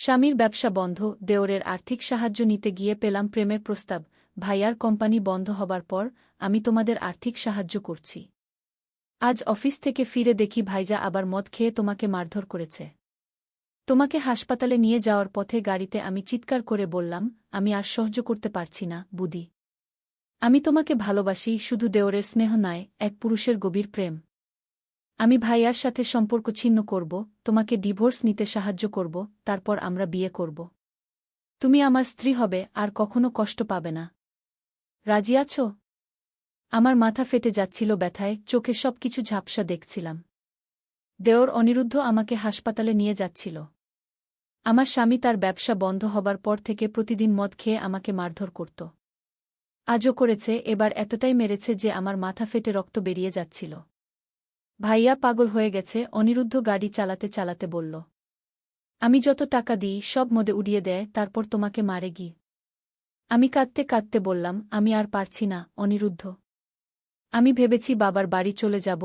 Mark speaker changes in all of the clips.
Speaker 1: স্বামীর ব্যবসা বন্ধ, দেওরের আর্থিক সাহায্য নিতে গিয়ে পেলাম প্রেমের প্রস্তাব। ভাইয়ার কোম্পানি বন্ধ হবার পর আমি তোমাদের আর্থিক সাহায্য করছি। আজ অফিস থেকে ফিরে দেখি ভাইজা আবার মদ খেয়ে তোমাকে মারধর করেছে। তোমাকে হাসপাতালে নিয়ে যাওয়ার পথে গাড়িতে আমি চিৎকার করে বললাম, আমি আর সহ্য করতে পারছি না বুদি। আমি তোমাকে ভালোবাসি, শুধু দেওরের স্নেহ নয়, এক পুরুষের গভীর প্রেম। আমি ভাইয়ার সাথে সম্পর্ক ছিন্ন করব, তোমাকে ডিভোর্স নিতে সাহায্য করব, তারপর আমরা বিয়ে করব। তুমি আমার স্ত্রী হবে, আর কখনো কষ্ট পাবে না। রাজি আছো? আমার মাথা ফেটে যাচ্ছিল ব্যথায়, চোখে সবকিছু ঝাপসা দেখছিলাম। দেওর অনিরুদ্ধ আমাকে হাসপাতালে নিয়ে যাচ্ছিল। আমার স্বামী তার ব্যবসা বন্ধ হবার পর থেকে প্রতিদিন মদ খেয়ে আমাকে মারধর করত। আজও করেছে, এবার এতটাই মেরেছে যে আমার মাথা ফেটে রক্ত বেরিয়ে যাচ্ছিল। ভাইয়া পাগল হয়ে গেছে, অনিরুদ্ধ গাড়ি চালাতে চালাতে বলল। আমি যত টাকা দিই সব মদে উড়িয়ে দেয়, তারপর তোমাকে মারে গি। আমি কাঁদতে কাঁদতে বললাম, আমি আর পারছি না অনিরুদ্ধ। আমি ভেবেছি বাবার বাড়ি চলে যাব।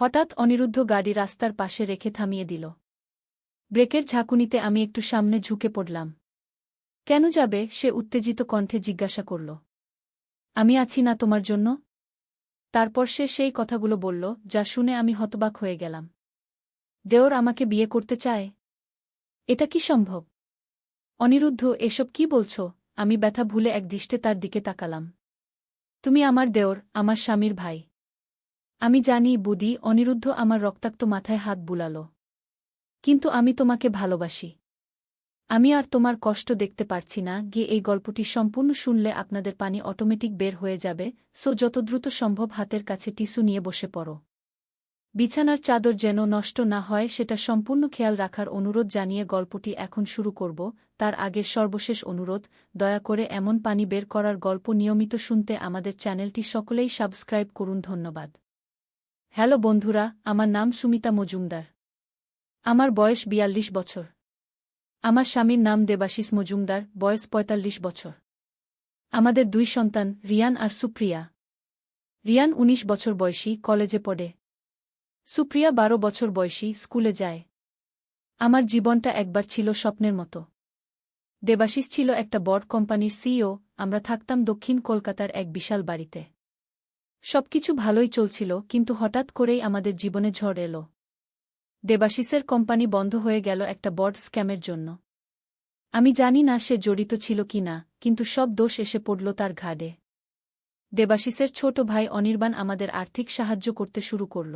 Speaker 1: হঠাৎ অনিরুদ্ধ গাড়ি রাস্তার পাশে রেখে থামিয়ে দিল। ব্রেকের ঝাঁকুনিতে আমি একটু সামনে ঝুঁকে পড়লাম। কেন যাবে? সে উত্তেজিত কণ্ঠে জিজ্ঞাসা করল। আমি আছি না তোমার জন্য? তারপর সে সেই কথাগুলো বলল, যা শুনে আমি হতবাক হয়ে গেলাম। দেওর আমাকে বিয়ে করতে চায়? এটা কি সম্ভব? অনিরুদ্ধ, এসব কি বলছ? আমি ব্যথা ভুলে একদৃষ্টে তার দিকে তাকালাম। তুমি আমার দেওর, আমার স্বামীর ভাই। আমি জানি বুদি। অনিরুদ্ধ আমার রক্তাক্ত মাথায় হাত বুলাল। কিন্তু আমি তোমাকে ভালোবাসি। আমি আর তোমার কষ্ট দেখতে পারছি না। গিয়ে এই গল্পটি সম্পূর্ণ শুনলে আপনাদের পানি অটোমেটিক বের হয়ে যাবে, সো যত দ্রুত সম্ভব হাতের কাছে টিস্যু নিয়ে বসে পড়ো। বিছানার চাদর যেন নষ্ট না হয় সেটা সম্পূর্ণ খেয়াল রাখার অনুরোধ জানিয়ে গল্পটি এখন শুরু করব। তার আগের সর্বশেষ অনুরোধ, দয়া করে এমন পানি বের করার গল্প নিয়মিত শুনতে আমাদের চ্যানেলটি সকলেই সাবস্ক্রাইব করুন। ধন্যবাদ। হ্যালো বন্ধুরা, আমার নাম সুমিতা মজুমদার। আমার বয়স ৪২ বছর। আমার স্বামীর নাম দেবাশিস মজুমদার, বয়স ৪৫ বছর। আমাদের ২ সন্তান, রিয়ান আর সুপ্রিয়া। রিয়ান ১৯ বছর বয়সী, কলেজে পড়ে। সুপ্রিয়া ১২ বছর বয়সী, স্কুলে যায়। আমার জীবনটা একবার ছিল স্বপ্নের মতো। দেবাশিস ছিল একটা বড় কোম্পানির সিইও, আমরা থাকতাম দক্ষিণ কলকাতার এক বিশাল বাড়িতে। সবকিছু ভালোই চলছিল, কিন্তু হঠাৎ করেই আমাদের জীবনে ঝড় এলো। দেবাশিসের কোম্পানি বন্ধ হয়ে গেল একটা বড় স্ক্যামের জন্য। আমি জানি না সে জড়িত ছিল কি না, কিন্তু সব দোষ এসে পড়ল তার ঘাড়ে। দেবাশিসের ছোট ভাই অনির্বাণ আমাদের আর্থিক সাহায্য করতে শুরু করল।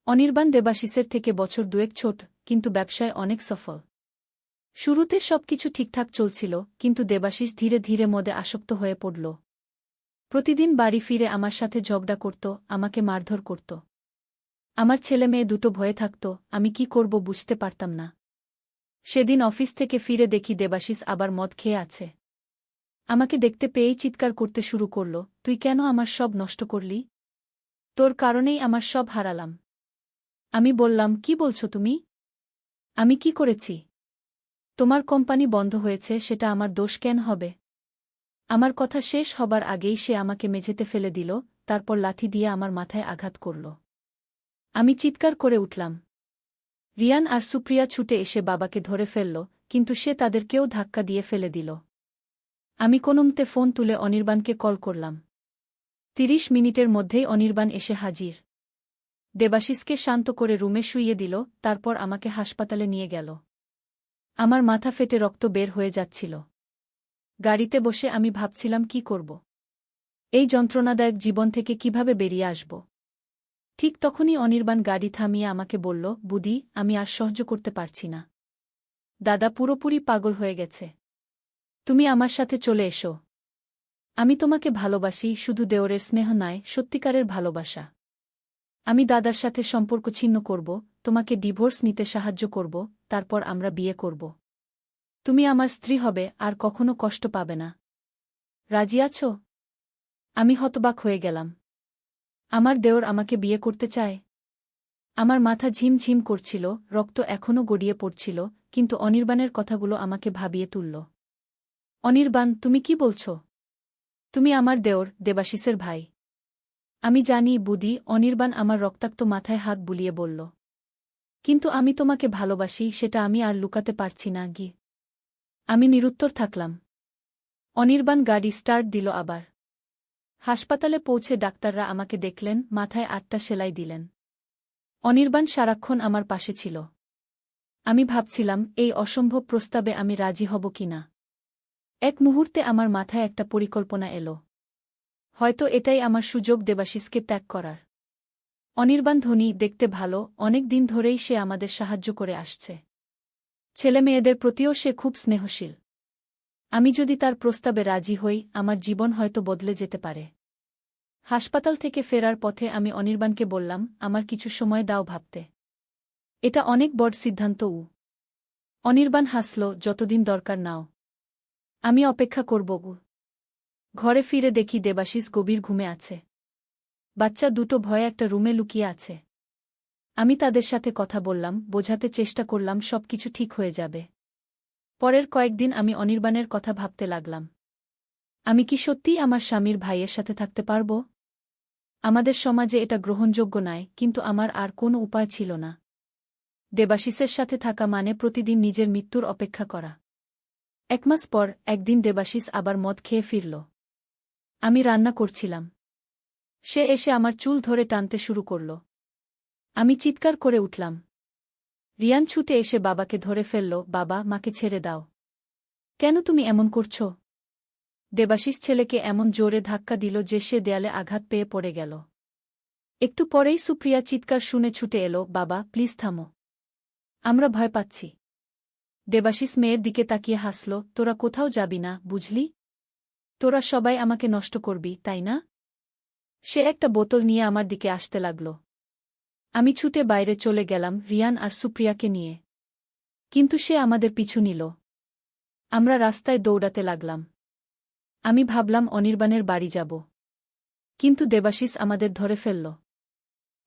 Speaker 1: অনির্বাণ দেবাশিসের থেকে বছর ২ ছোট, কিন্তু ব্যবসায় অনেক সফল। শুরুতে সবকিছু ঠিকঠাক চলছিল, কিন্তু দেবাশিস ধীরে ধীরে মদে আসক্ত হয়ে পড়ল। প্রতিদিন বাড়ি ফিরে আমার সাথে ঝগড়া করত, আমাকে মারধর করত। আমার ছেলেমেয়ে দুটো ভয়ে থাকত, আমি কি করব বুঝতে পারতাম না। সেদিন অফিস থেকে ফিরে দেখি দেবাশিস আবার মদ খেয়ে আছে। আমাকে দেখতে পেয়েই চিৎকার করতে শুরু করল, তুই কেন আমার সব নষ্ট করলি? তোর কারণেই আমার সব হারালাম। আমি বললাম, কি বলছো তুমি? আমি কি করেছি? তোমার কোম্পানি বন্ধ হয়েছে, সেটা আমার দোষ কেন হবে? আমার কথা শেষ হবার আগেই সে আমাকে মেঝেতে ফেলে দিল, তারপর লাথি দিয়ে আমার মাথায় আঘাত করল। আমি চিৎকার করে উঠলাম। রিয়ান আর সুপ্রিয়া ছুটে এসে বাবাকে ধরে ফেলল, কিন্তু সে তাদেরকেও ধাক্কা দিয়ে ফেলে দিল। আমি কোনোমতে ফোন তুলে অনির্বাণকে কল করলাম। ৩০ মিনিটের মধ্যেই অনির্বাণ এসে হাজির। দেবাশিসকে শান্ত করে রুমে শুইয়ে দিল, তারপর আমাকে হাসপাতালে নিয়ে গেল। আমার মাথা ফেটে রক্ত বের হয়ে যাচ্ছিল। গাড়িতে বসে আমি ভাবছিলাম কি করব। এই যন্ত্রণাদায়ক জীবন থেকে কিভাবে বেরিয়ে আসব। ঠিক তখনই অনির্বাণ গাড়ি থামিয়ে আমাকে বলল, বুদি, আমি আর সহ্য করতে পারছি না। দাদা পুরোপুরি পাগল হয়ে গেছে। তুমি আমার সাথে চলে এসো। আমি তোমাকে ভালোবাসি, শুধু দেওরের স্নেহ নয়, সত্যিকারের ভালোবাসা। আমি দাদার সাথে সম্পর্ক ছিন্ন করব, তোমাকে ডিভোর্স নিতে সাহায্য করব, তারপর আমরা বিয়ে করব। তুমি আমার স্ত্রী হবে, আর কখনো কষ্ট পাবে না। রাজি আছো? আমি হতবাক হয়ে গেলাম। আমার দেওর আমাকে বিয়ে করতে চায়? আমার মাথা ঝিমঝিম করছিল, রক্ত এখনও গড়িয়ে পড়ছিল, কিন্তু অনির্বাণের কথাগুলো আমাকে ভাবিয়ে তুলল। অনির্বাণ, তুমি কি বলছ? তুমি আমার দেওর, দেবাশিসের ভাই। আমি জানি বুদি। অনির্বাণ আমার রক্তাক্ত মাথায় হাত বুলিয়ে বলল। কিন্তু আমি তোমাকে ভালোবাসি সেটা আমি আর লুকাতে পারছি না গি। আমি নিরুত্তর থাকলাম। অনির্বাণ গাড়ি স্টার্ট দিল আবার। হাসপাতালে পৌঁছে ডাক্তাররা আমাকে দেখলেন, মাথায় ৮টা সেলাই দিলেন। অনির্বাণ সারাক্ষণ আমার পাশে ছিল। আমি ভাবছিলাম এই অসম্ভব প্রস্তাবে আমি রাজি হব কিনা। এক মুহূর্তে আমার মাথায় একটা পরিকল্পনা এলো। হয়তো এটাই আমার সুযোগ দেবাশিসকে ত্যাগ করার। অনির্বাণ ধনী, দেখতে ভালো, অনেক দিন ধরেই সে আমাদের সাহায্য করে আসছে। ছেলেমেয়েদের প্রতিও সে খুব স্নেহশীল। আমি যদি তার প্রস্তাবে রাজি হই, আমার জীবন হয়তো বদলে যেতে পারে। হাসপাতাল থেকে ফেরার পথে আমি অনির্বাণকে বললাম, আমার কিছু সময় দাও ভাবতে। এটা অনেক বড় সিদ্ধান্ত। অনির্বাণ হাসল, যতদিন দরকার নাও। আমি অপেক্ষা করব। ঘরে ফিরে দেখি দেবাশিস গভীর ঘুমে আছে। বাচ্চা দুটো ভয়ে একটা রুমে লুকিয়ে আছে। আমি তাদের সাথে কথা বললাম, বোঝাতে চেষ্টা করলাম সবকিছু ঠিক হয়ে যাবে। পরের কয়েকদিন আমি অনির্বাণের কথা ভাবতে লাগলাম। আমি কি সত্যিই আমার স্বামীর ভাইয়ের সাথে থাকতে পারব? আমাদের সমাজে এটা গ্রহণযোগ্য নয়, কিন্তু আমার আর কোনো উপায় ছিল না। দেবাশিসের সাথে থাকা মানে প্রতিদিন নিজের মৃত্যুর অপেক্ষা করা। ১ মাস পর একদিন দেবাশিস আবার মদ খেয়ে ফিরল। আমি রান্না করছিলাম। সে এসে আমার চুল ধরে টানতে শুরু করল। আমি চিৎকার করে উঠলাম। রিয়ান ছুটে এসে বাবাকে ধরে ফেলল, বাবা, মাকে ছেড়ে দাও। কেন তুমি এমন করছ? দেবাশিস ছেলেকে এমন জোরে ধাক্কা দিল যে সে দেয়ালে আঘাত পেয়ে পড়ে গেল। একটু পরেই সুপ্রিয়া চিৎকার শুনে ছুটে এলো, বাবা, প্লিজ থামো। আমরা ভয় পাচ্ছি। দেবাশিস মেয়ের দিকে তাকিয়ে হাসল, তোরা কোথাও যাবি না, বুঝলি? তোরা সবাই আমাকে নষ্ট করবি, তাই না? সে একটা বোতল নিয়ে আমার দিকে আসতে লাগল। আমি ছুটে বাইরে চলে গেলাম রিয়ান আর সুপ্রিয়াকে নিয়ে। কিন্তু সে আমাদের পিছু নিল। আমরা রাস্তায় দৌড়াতে লাগলাম। আমি ভাবলাম অনির্বাণের বাড়ি যাব। কিন্তু দেবাশিস আমাদের ধরে ফেলল।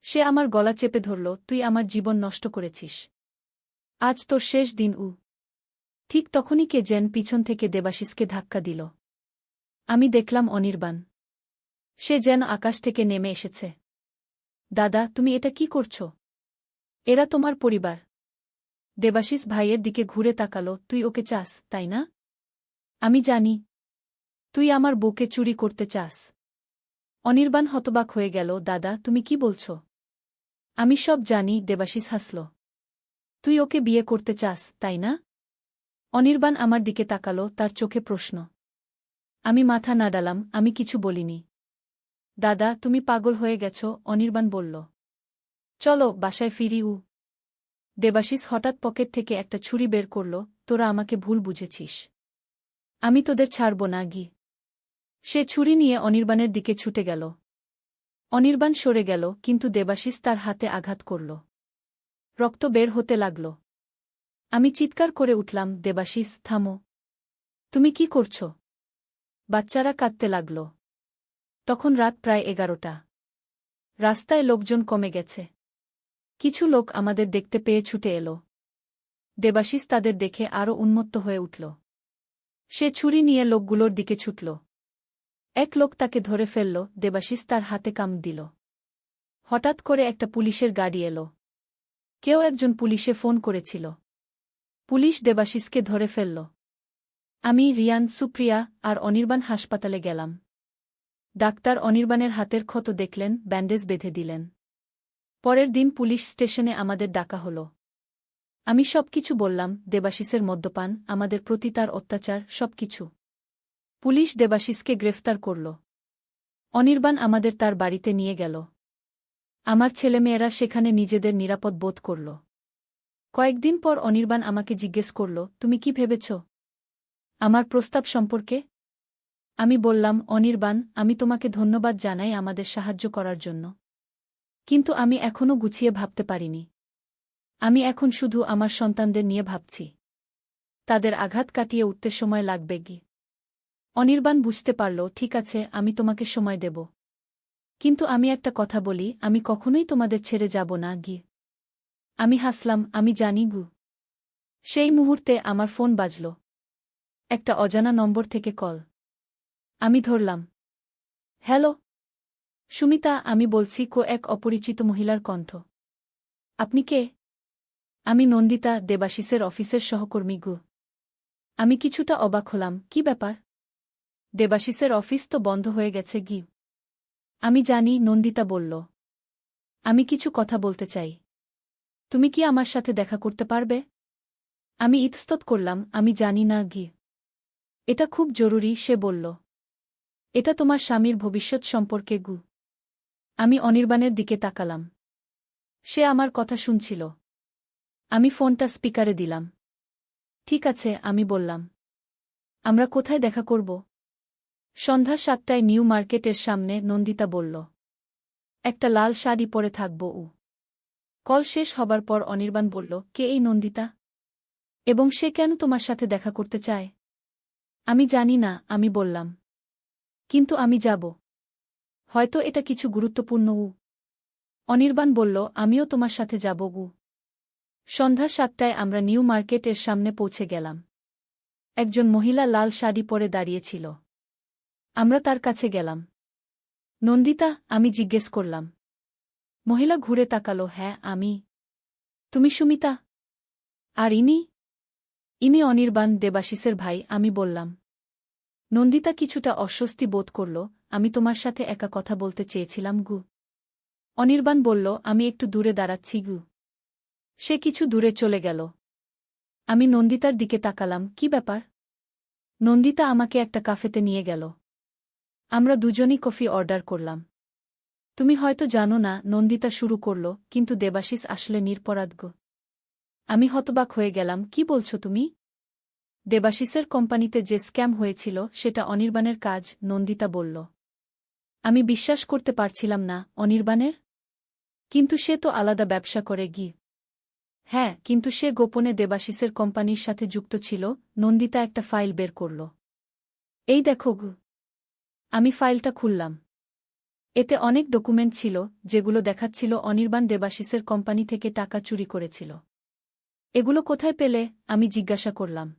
Speaker 1: সে আমার গলা চেপে ধরল, তুই আমার জীবন নষ্ট করেছিস। আজ তোর শেষ দিন। ঠিক তখনই কে যেন পিছন থেকে দেবাশিসকে ধাক্কা দিল। আমি দেখলাম অনির্বাণ। সে যেন আকাশ থেকে নেমে এসেছে। দাদা, তুমি এটা কি করছ? এরা তোমার পরিবার। দেবাশিস ভাইয়ের দিকে ঘুরে তাকালো, তুই ওকে চাস, তাই না? আমি জানি। তুই আমার বউকে চুরি করতে চাস। অনির্বাণ হতবাক হয়ে গেল, দাদা, তুমি কি বলছ? আমি সব জানি। দেবাশিস হাসল। তুই ওকে বিয়ে করতে চাস, তাই না? অনির্বাণ আমার দিকে তাকালো, তার চোখে প্রশ্ন। আমি মাথা নাড়ালাম, আমি কিছু বলিনি। দাদা, তুমি পাগল হয়ে গেছ, অনির্বাণ বলল। চলো বাসায় ফিরি। দেবাশিস হঠাৎ পকেট থেকে একটা ছুরি বের করল, তোরা আমাকে ভুল বুঝেছিস। আমি তোদের ছাড়ব না গি। সে ছুরি নিয়ে অনির্বাণের দিকে ছুটে গেল। অনির্বাণ সরে গেল, কিন্তু দেবাশিস তার হাতে আঘাত করল। রক্ত বের হতে লাগল। আমি চিৎকার করে উঠলাম, দেবাশিস, থামো। তুমি কি করছ? বাচ্চারা কাঁদতে লাগল। তখন রাত প্রায় 11টা। রাস্তায় লোকজন কমে গেছে। কিছু লোক আমাদের দেখতে পেয়ে ছুটে এলো। দেবাশিস তাদের দেখে আরও উন্মত্ত হয়ে উঠল। সে ছুরি নিয়ে লোকগুলোর দিকে ছুটল। এক লোক তাকে ধরে ফেলল, দেবাশিস তার হাতে কামড় দিল। হঠাৎ করে একটা পুলিশের গাড়ি এলো। কেউ একজন পুলিশে ফোন করেছিল। পুলিশ দেবাশিসকে ধরে ফেলল। আমি, রিয়ান, সুপ্রিয়া আর অনির্বাণ হাসপাতালে গেলাম। ডাক্তার অনির্বাণের হাতের ক্ষত দেখলেন, ব্যান্ডেজ বেঁধে দিলেন। পরের দিন পুলিশ স্টেশনে আমাদের ডাকা হল। আমি সবকিছু বললাম, দেবাশিসের মদ্যপান, আমাদের প্রতি তার অত্যাচার, সবকিছু। পুলিশ দেবাশিসকে গ্রেফতার করল। অনির্বাণ আমাদের তার বাড়িতে নিয়ে গেল। আমার ছেলেমেয়েরা সেখানে নিজেদের নিরাপদ বোধ করল। কয়েকদিন পর অনির্বাণ আমাকে জিজ্ঞেস করল, তুমি কি ভেবেছ আমার প্রস্তাব সম্পর্কে? আমি বললাম, অনির্বাণ, আমি তোমাকে ধন্যবাদ জানাই আমাদের সাহায্য করার জন্য। কিন্তু আমি এখনও গুছিয়ে ভাবতে পারিনি। আমি এখন শুধু আমার সন্তানদের নিয়ে ভাবছি। তাদের আঘাত কাটিয়ে উঠতে সময় লাগবে গি। অনির্বাণ বুঝতে পারল, ঠিক আছে, আমি তোমাকে সময় দেব। কিন্তু আমি একটা কথা বলি, আমি কখনোই তোমাদের ছেড়ে যাব না গি। আমি হাসলাম, আমি জানি গু। সেই মুহূর্তে আমার ফোন বাজল। একটা অজানা নম্বর থেকে কল। আমি ধরলাম। হ্যালো সুমিতা, আমি বলছি। এক অপরিচিত মহিলার কণ্ঠ। আপনি কে? আমি নন্দিতা, দেবাশিসের অফিসের সহকর্মী গু। আমি কিছুটা অবাক হলাম, কি ব্যাপার? দেবাশিসের অফিস তো বন্ধ হয়ে গেছে গি। আমি জানি, নন্দিতা বলল। আমি কিছু কথা বলতে চাই। তুমি কি আমার সাথে দেখা করতে পারবে? আমি ইতস্তত করলাম, আমি জানি না গি। এটা খুব জরুরি, সে বলল। এটা তোমার স্বামীর ভবিষ্যৎ সম্পর্কে গু। আমি অনির্বাণের দিকে তাকালাম। সে আমার কথা শুনছিল। আমি ফোনটা স্পিকারে দিলাম। ঠিক আছে, আমি বললাম। আমরা কোথায় দেখা করব? সন্ধ্যা ৭টায় নিউ মার্কেটের সামনে, নন্দিতা বলল। একটা লাল শাড়ি পরে থাকব ও। কল শেষ হবার পর অনির্বাণ বলল, কে এই নন্দিতা? এবং সে কেন তোমার সাথে দেখা করতে চায়? আমি জানি না, আমি বললাম। কিন্তু আমি যাব। হয়তো এটা কিছু গুরুত্বপূর্ণ উ। অনির্বাণ বলল, আমিও তোমার সাথে যাব গু। সন্ধ্যা ৭টায় আমরা নিউ মার্কেটের সামনে পৌঁছে গেলাম। একজন মহিলা লাল শাড়ি পরে দাঁড়িয়েছিল। আমরা তার কাছে গেলাম। নন্দিতা, আমি জিজ্ঞেস করলাম। মহিলা ঘুরে তাকালো, হ্যাঁ আমি। তুমি সুমিতা? আর ইনি অনির্বাণ, দেবাশিসের ভাই, আমি বললাম। নন্দিতা কিছুটা অস্বস্তি বোধ করল। আমি তোমার সাথে একা কথা বলতে চেয়েছিলাম গু। অনির্বাণ বলল, আমি একটু দূরে দাঁড়াচ্ছি গু। সে কিছু দূরে চলে গেল। আমি নন্দিতার দিকে তাকালাম, কি ব্যাপার? নন্দিতা আমাকে একটা কাফেতে নিয়ে গেল। আমরা দুজনই কফি অর্ডার করলাম। তুমি হয়তো জানো না, নন্দিতা শুরু করল, কিন্তু দেবাশিস আসলে নিরপরাধ গো। আমি হতবাক হয়ে গেলাম, কি বলছো তুমি? দেবাশিসের কোম্পানিতে যে স্ক্যাম হয়েছিল সেটা অনির্বাণের কাজ, নন্দিতা বলল। আমি বিশ্বাস করতে পারছিলাম না, অনির্বাণের? কিন্তু সে তো আলাদা ব্যবসা করে গি। হ্যাঁ, কিন্তু সে গোপনে দেবাশিসের কোম্পানির সাথে যুক্ত ছিল। নন্দিতা একটা ফাইল বের করল। এই দেখো গু। আমি ফাইলটা খুললাম। এতে অনেক ডকুমেন্ট ছিল, যেগুলো দেখাচ্ছিল অনির্বাণ দেবাশিসের কোম্পানি থেকে টাকা চুরি করেছিল। এগুলো কোথায় পেলে? আমি জিজ্ঞাসা করলাম।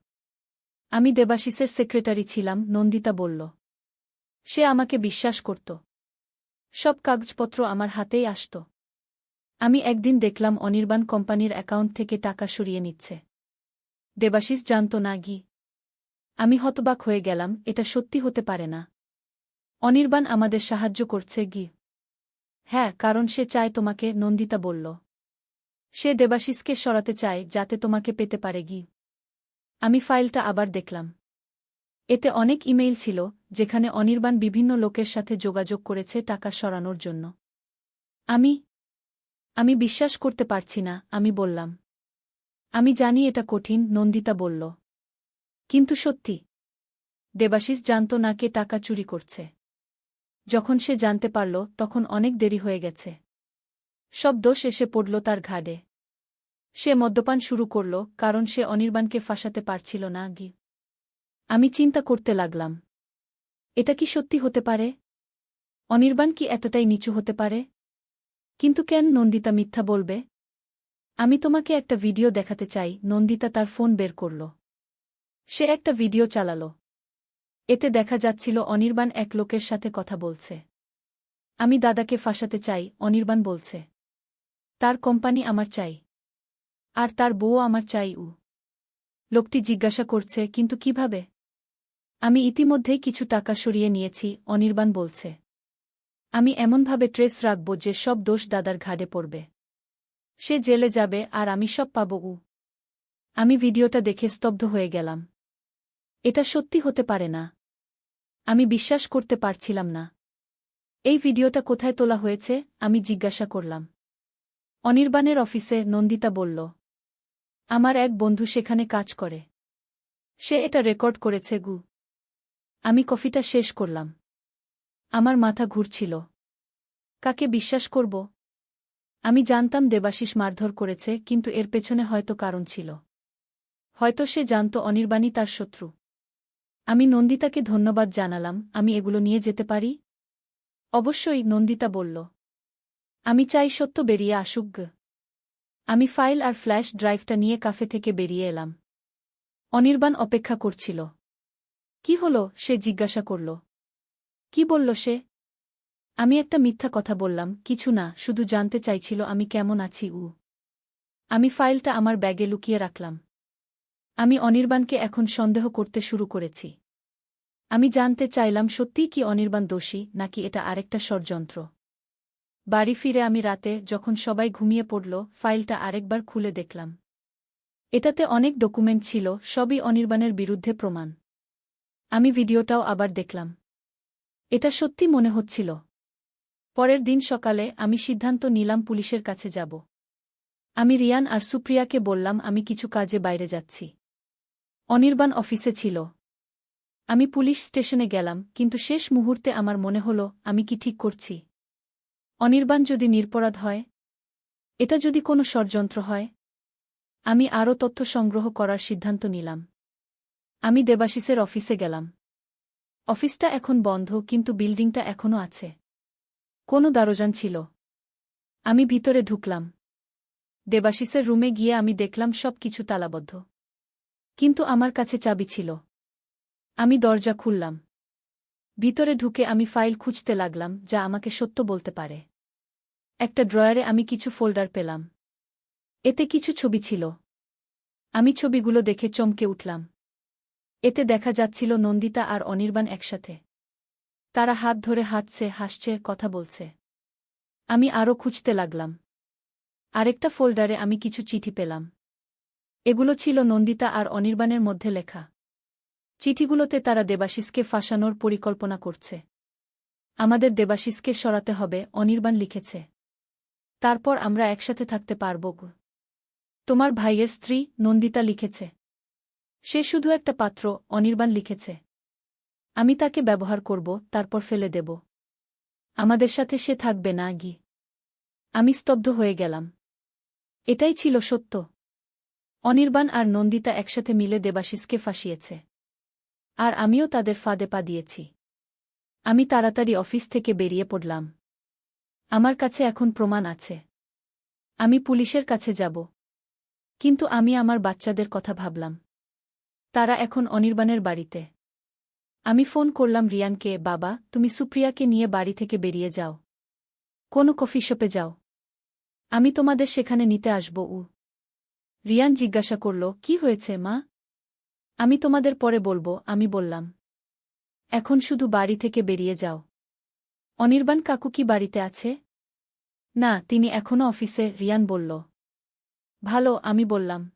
Speaker 1: আমি দেবাশিসের সেক্রেটারি ছিলাম, নন্দিতা বলল। সে আমাকে বিশ্বাস করত। সব কাগজপত্র আমার হাতেই আসত। আমি একদিন দেখলাম অনির্বাণ কোম্পানির অ্যাকাউন্ট থেকে টাকা সরিয়ে নিচ্ছে। দেবাশিস জানত না গি। আমি হতবাক হয়ে গেলাম, এটা সত্যি হতে পারে না। অনির্বাণ আমাদের সাহায্য করছে গি। হ্যাঁ, কারণ সে চায় তোমাকে, নন্দিতা বলল। সে দেবাশিসকে সরাতে চায় যাতে তোমাকে পেতে পারে গি। আমি ফাইলটা আবার দেখলাম। এতে অনেক ইমেইল ছিল, যেখানে অনির্বাণ বিভিন্ন লোকের সাথে যোগাযোগ করেছে টাকা সরানোর জন্য। আমি বিশ্বাস করতে পারছি না, আমি বললাম। আমি জানি এটা কঠিন, নন্দিতা বলল। কিন্তু সত্যি। দেবাশিস জানত না কে টাকা চুরি করছে। যখন সে জানতে পারল, তখন অনেক দেরি হয়ে গেছে। সব দোষ এসে পড়ল তার ঘাড়ে। সে মদ্যপান শুরু করল, কারণ সে অনির্বাণকে ফাঁসাতে পারছিল না গি। আমি চিন্তা করতে লাগলাম। এটা কি সত্যি হতে পারে? অনির্বাণ কি এতটাই নিচু হতে পারে? কিন্তু কেন নন্দিতা মিথ্যা বলবে? আমি তোমাকে একটা ভিডিও দেখাতে চাই, নন্দিতা তার ফোন বের করল। সে একটা ভিডিও চালাল। এতে দেখা যাচ্ছিল অনির্বাণ এক লোকের সাথে কথা বলছে। আমি দাদাকে ফাঁসাতে চাই, অনির্বাণ বলছে। তার কোম্পানি আমার চাই। আর তার বউও আমার চাই উ। লোকটি জিজ্ঞাসা করছে, কিন্তু কিভাবে? আমি ইতিমধ্যেই কিছু টাকা সরিয়ে নিয়েছি, অনির্বাণ বলছে। আমি এমনভাবে ট্রেস রাখব যে সব দোষ দাদার ঘাড়ে পড়বে। সে জেলে যাবে আর আমি সব পাব উ। আমি ভিডিওটা দেখে স্তব্ধ হয়ে গেলাম। এটা সত্যি হতে পারে না। আমি বিশ্বাস করতে পারছিলাম না। এই ভিডিওটা কোথায় তোলা হয়েছে? আমি জিজ্ঞাসা করলাম। অনির্বাণের অফিসে, নন্দিতা বলল। আমার এক বন্ধু সেখানে কাজ করে। সে এটা রেকর্ড করেছে গু। আমি কফিটা শেষ করলাম। আমার মাথা ঘুরছিল। কাকে বিশ্বাস করব? আমি জানতাম দেবাশিস মারধর করেছে, কিন্তু এর পেছনে হয়তো কারণ ছিল। হয়তো সে জানত অনির্বাণই তার শত্রু। আমি নন্দিতাকে ধন্যবাদ জানালাম। আমি এগুলো নিয়ে যেতে পারি? অবশ্যই, নন্দিতা বলল। আমি চাই সত্য বেরিয়ে আসুক গ। আমি ফাইল আর ফ্ল্যাশ ড্রাইভটা নিয়ে কাফে থেকে বেরিয়ে এলাম। অনির্বাণ অপেক্ষা করছিল। কি হলো? সে জিজ্ঞাসা করল। কি বলল সে? আমি একটা মিথ্যা কথা বললাম, কিছু না, শুধু জানতে চাইছিল আমি কেমন আছি উ। আমি ফাইলটা আমার ব্যাগে লুকিয়ে রাখলাম। আমি অনির্বাণকে এখন সন্দেহ করতে শুরু করেছি। আমি জানতে চাইলাম সত্যিই কি অনির্বাণ দোষী নাকি এটা আরেকটা ষড়যন্ত্র। বাড়ি ফিরে আমি রাতে যখন সবাই ঘুমিয়ে পড়ল ফাইলটা আরেকবার খুলে দেখলাম। এটাতে অনেক ডকুমেন্ট ছিল, সবই অনির্বাণের বিরুদ্ধে প্রমাণ। আমি ভিডিওটাও আবার দেখলাম। এটা সত্যি মনে হচ্ছিল। পরের দিন সকালে আমি সিদ্ধান্ত নিলাম পুলিশের কাছে যাব। আমি রিয়ান আর সুপ্রিয়াকে বললাম আমি কিছু কাজে বাইরে যাচ্ছি। অনির্বাণ অফিসে ছিল। আমি পুলিশ স্টেশনে গেলাম, কিন্তু শেষ মুহূর্তে আমার মনে হলো আমি কি ঠিক করছি? অনির্বাণ যদি নিরপরাধ হয়, এটা যদি কোনো ষড়যন্ত্র হয়। আমি আরও তথ্য সংগ্রহ করার সিদ্ধান্ত নিলাম। আমি দেবাশিসের অফিসে গেলাম। অফিসটা এখন বন্ধ, কিন্তু বিল্ডিংটা এখনও আছে। কোনো দারোয়ান ছিল। আমি ভিতরে ঢুকলাম। দেবাশিসের রুমে গিয়ে আমি দেখলাম সব কিছু তালাবদ্ধ। কিন্তু আমার কাছে চাবি ছিল। আমি দরজা খুললাম। ভিতরে ঢুকে আমি ফাইল খুঁজতে লাগলাম যা আমাকে সত্য বলতে পারে। একটা ড্রয়ারে আমি কিছু ফোল্ডার পেলাম। এতে কিছু ছবি ছিল। আমি ছবিগুলো দেখে চমকে উঠলাম। এতে দেখা যাচ্ছিল নন্দিতা আর অনির্বাণ একসাথে। তারা হাত ধরে হাঁটছে, হাসছে, কথা বলছে। আমি আরও খুঁজতে লাগলাম। আরেকটা ফোল্ডারে আমি কিছু চিঠি পেলাম। এগুলো ছিল নন্দিতা আর অনির্বাণের মধ্যে লেখা। চিঠিগুলোতে তারা দেবাশিসকে ফাঁসানোর পরিকল্পনা করছে। আমাদের দেবাশিসকে সরাতে হবে, অনির্বাণ লিখেছে। তারপর আমরা একসাথে থাকতে পারব। তোমার ভাইয়ের স্ত্রী নন্দিতা লিখেছে। সে শুধু একটা পাত্র, অনির্বাণ লিখেছে। আমি তাকে ব্যবহার করব, তারপর ফেলে দেব। আমাদের সাথে সে থাকবে না। আমি স্তব্ধ হয়ে গেলাম। এটাই ছিল সত্য। অনির্বাণ আর নন্দিতা একসাথে মিলে দেবাশিসকে ফাঁসিয়েছে। আর আমিও তাদের ফাঁদে পা দিয়েছি। আমি তাড়াতাড়ি অফিস থেকে বেরিয়ে পড়লাম। আমার কাছে এখন প্রমাণ আছে। আমি পুলিশের কাছে যাব। কিন্তু আমি আমার বাচ্চাদের কথা ভাবলাম। তারা এখন অনির্বাণের বাড়িতে। আমি ফোন করলাম রিয়ানকে, বাবা, তুমি সুপ্রিয়াকে নিয়ে বাড়ি থেকে বেরিয়ে যাও। কোনো কফি শপে যাও। আমি তোমাদের সেখানে নিতে আসব। রিয়ান জিজ্ঞাসা করল, কি হয়েছে মা? আমি তোমাদের পরে বলবো, আমি বললাম। এখন শুধু বাড়ি থেকে বেরিয়ে যাও। অনির্বাণ কাকু কি বাড়িতে আছে? না, তিনি এখনও অফিসে, রিয়ান বলল। ভালো, আমি বললাম।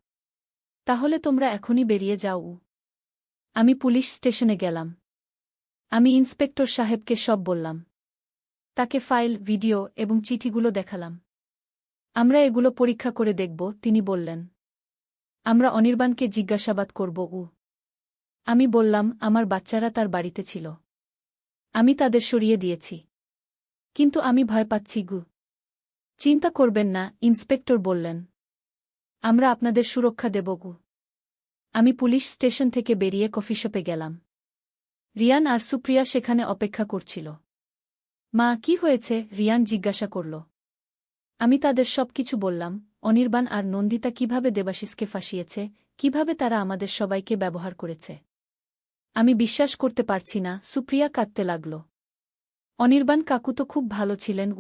Speaker 1: তাহলে তোমরা এখনই বেরিয়ে যাও। আমি পুলিশ স্টেশনে গেলাম। আমি ইন্সপেক্টর সাহেবকে সব বললাম। তাকে ফাইল, ভিডিও এবং চিঠিগুলো দেখালাম। আমরা এগুলো পরীক্ষা করে দেখব, তিনি বললেন। আমরা অনির্বাণকে জিজ্ঞাসাবাদ করব। আমি বললাম, আমার বাচ্চারা তার বাড়িতে ছিল। আমি তাদের সরিয়ে দিয়েছি। কিন্তু আমি ভয় পাচ্ছি। চিন্তা করবেন না, ইন্সপেক্টর বললেন। আমরা আপনাদের সুরক্ষা দেব। আমি পুলিশ স্টেশন থেকে বেরিয়ে কফি শপে গেলাম। রিয়ান আর সুপ্রিয়া সেখানে অপেক্ষা করছিল। মা, কি হয়েছে? রিয়ান জিজ্ঞাসা করল। আমি তাদের সব কিছু বললাম, অনির্বাণ আর নন্দিতা কিভাবে দেবাশিসকে ফাঁসিয়েছে, কিভাবে তারা আমাদের সবাইকে ব্যবহার করেছে। আমি বিশ্বাস করতে পারছি না, সুপ্রিয়া কাঁদতে লাগল। অনির্বাণ কাকু তো খুব ভালো ছিলেন।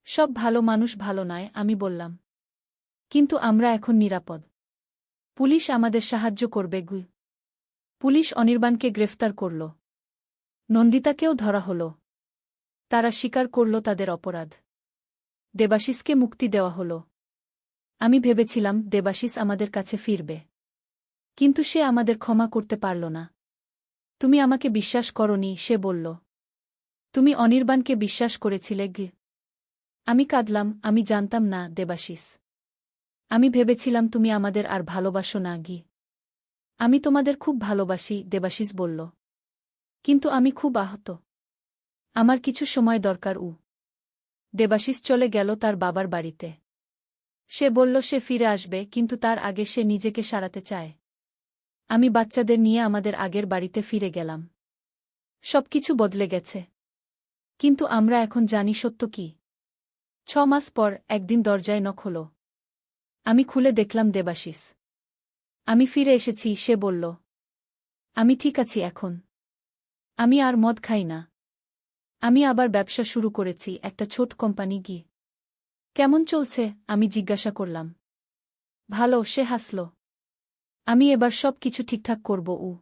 Speaker 1: সব ভালো মানুষ ভালো নয়, আমি বললাম। কিন্তু আমরা এখন নিরাপদ। পুলিশ আমাদের সাহায্য করবে। পুলিশ অনির্বাণকে গ্রেফতার করল। নন্দিতাকেও ধরা হল। তারা স্বীকার করল তাদের অপরাধ। দেবাশিসকে মুক্তি দেওয়া হল। আমি ভেবেছিলাম দেবাশিস আমাদের কাছে ফিরবে। কিন্তু সে আমাদের ক্ষমা করতে পারল না। তুমি আমাকে বিশ্বাস করনি, সে বলল। তুমি অনির্বাণকে বিশ্বাস করেছিলে। আমি কাঁদলাম, আমি জানতাম না দেবাশিস। আমি ভেবেছিলাম তুমি আমাদের আর ভালোবাসো না। আমি তোমাদের খুব ভালোবাসি, দেবাশিস বলল। কিন্তু আমি খুব আহত। আমার কিছু সময় দরকার। দেবাশিস চলে গেল তার বাবার বাড়িতে। সে বলল সে ফিরে আসবে, কিন্তু তার আগে সে নিজেকে সারাতে চায়। আমি বাচ্চাদের নিয়ে আমাদের আগের বাড়িতে ফিরে গেলাম। সবকিছু বদলে গেছে। কিন্তু আমরা এখন জানি সত্য কি। 6 মাস পর একদিন দরজায় নক হল। আমি খুলে দেখলাম দেবাশিস। আমি ফিরে এসেছি, সে বলল। আমি ঠিক আছি এখন। আমি আর মদ খাই না। আমি আবার ব্যবসা শুরু করেছি, একটা ছোট কোম্পানি। কেমন চলছে? আমি জিজ্ঞাসা করলাম। ভালো, সে হাসল। আমি এবার সব কিছু ঠিকঠাক করব।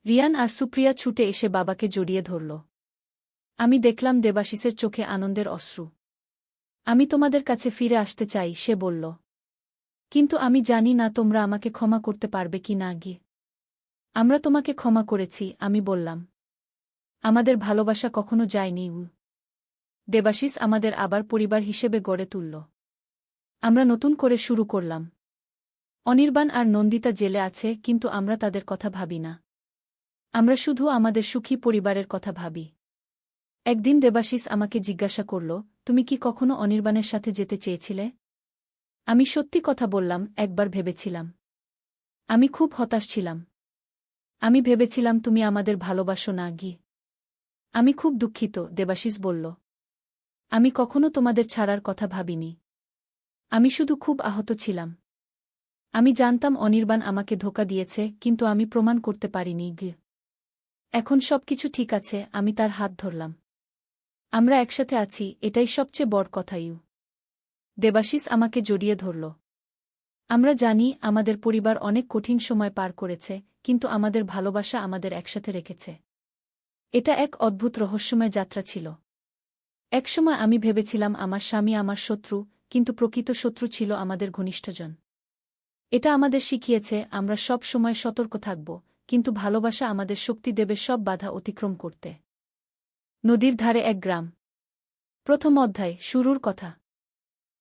Speaker 1: রিয়ান আর সুপ্রিয়া ছুটে এসে বাবাকে জড়িয়ে ধরল। আমি দেখলাম দেবাশিসের চোখে আনন্দের অশ্রু। আমি তোমাদের কাছে ফিরে আসতে চাই, সে বলল। কিন্তু আমি জানি না তোমরা আমাকে ক্ষমা করতে পারবে কি না। আমরা তোমাকে ক্ষমা করেছি, আমি বললাম। আমাদের ভালোবাসা কখনো যায়নি। দেবাশিস আমাদের আবার পরিবার হিসেবে গড়ে তুলল। আমরা নতুন করে শুরু করলাম। অনির্বাণ আর নন্দিতা জেলে আছে, কিন্তু আমরা তাদের কথা ভাবি না। আমরা শুধু আমাদের সুখী পরিবারের কথা ভাবি। একদিন দেবাশিস আমাকে জিজ্ঞাসা করল, তুমি কি কখনো অনির্বাণের সাথে যেতে চেয়েছিলে? আমি সত্যি কথা বললাম, একবার ভেবেছিলাম। আমি খুব হতাশ ছিলাম। আমি ভেবেছিলাম তুমি আমাদের ভালোবাসো না। আমি খুব দুঃখিত, দেবাশিস বলল। আমি কখনো তোমাদের ছাড়ার কথা ভাবিনি। আমি শুধু খুব আহত ছিলাম। আমি জানতাম অনির্বাণ আমাকে ধোঁকা দিয়েছে, কিন্তু আমি প্রমাণ করতে পারিনি। এখন সবকিছু ঠিক আছে, আমি তার হাত ধরলাম। আমরা একসাথে আছি, এটাই সবচেয়ে বড় কথা। দেবাশিস আমাকে জড়িয়ে ধরল। আমরা জানি আমাদের পরিবার অনেক কঠিন সময় পার করেছে, কিন্তু আমাদের ভালোবাসা আমাদের একসাথে রেখেছে। এটা এক অদ্ভুত রহস্যময় যাত্রা ছিল। একসময় আমি ভেবেছিলাম আমার স্বামী আমার শত্রু, কিন্তু প্রকৃত শত্রু ছিল আমাদের ঘনিষ্ঠজন। এটা আমাদের শিখিয়েছে আমরা সব সময় সতর্ক থাকব, কিন্তু ভালোবাসা আমাদের শক্তি দেবে সব বাধা অতিক্রম করতে। নদীর ধারে এক গ্রাম। প্রথম অধ্যায়, শুরুর কথা।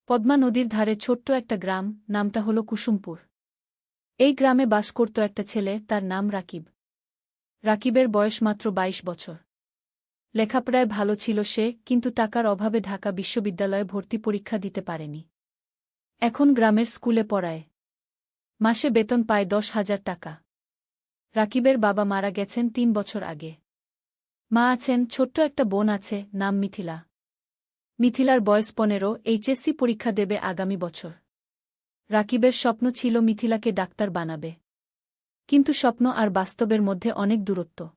Speaker 1: পদ্মা নদীর ধারে ছোট্ট একটা গ্রাম, নামটা হল কুসুমপুর। এই গ্রামে বাস করত একটা ছেলে, তার নাম রাকিব। রাকিবের বয়স মাত্র ২২ বছর। লেখাপড়ায় ভালো ছিল সে, কিন্তু টাকার অভাবে ঢাকা বিশ্ববিদ্যালয়ে ভর্তি পরীক্ষা দিতে পারেনি। এখন গ্রামের স্কুলে পড়ায়। মাসে বেতন পায় ১০,০০০ টাকা। রাকিবের বাবা মারা গেছেন ৩ বছর আগে। মা আছেন, ছোট্ট একটা বোন আছে, নাম মিথিলা। মিথিলার বয়স ১৫, এইচএসসি পরীক্ষা দেবে আগামী বছর। রাকিবের স্বপ্ন ছিল মিথিলাকে ডাক্তার বানাবে। কিন্তু স্বপ্ন আর বাস্তবের মধ্যে অনেক দূরত্ব।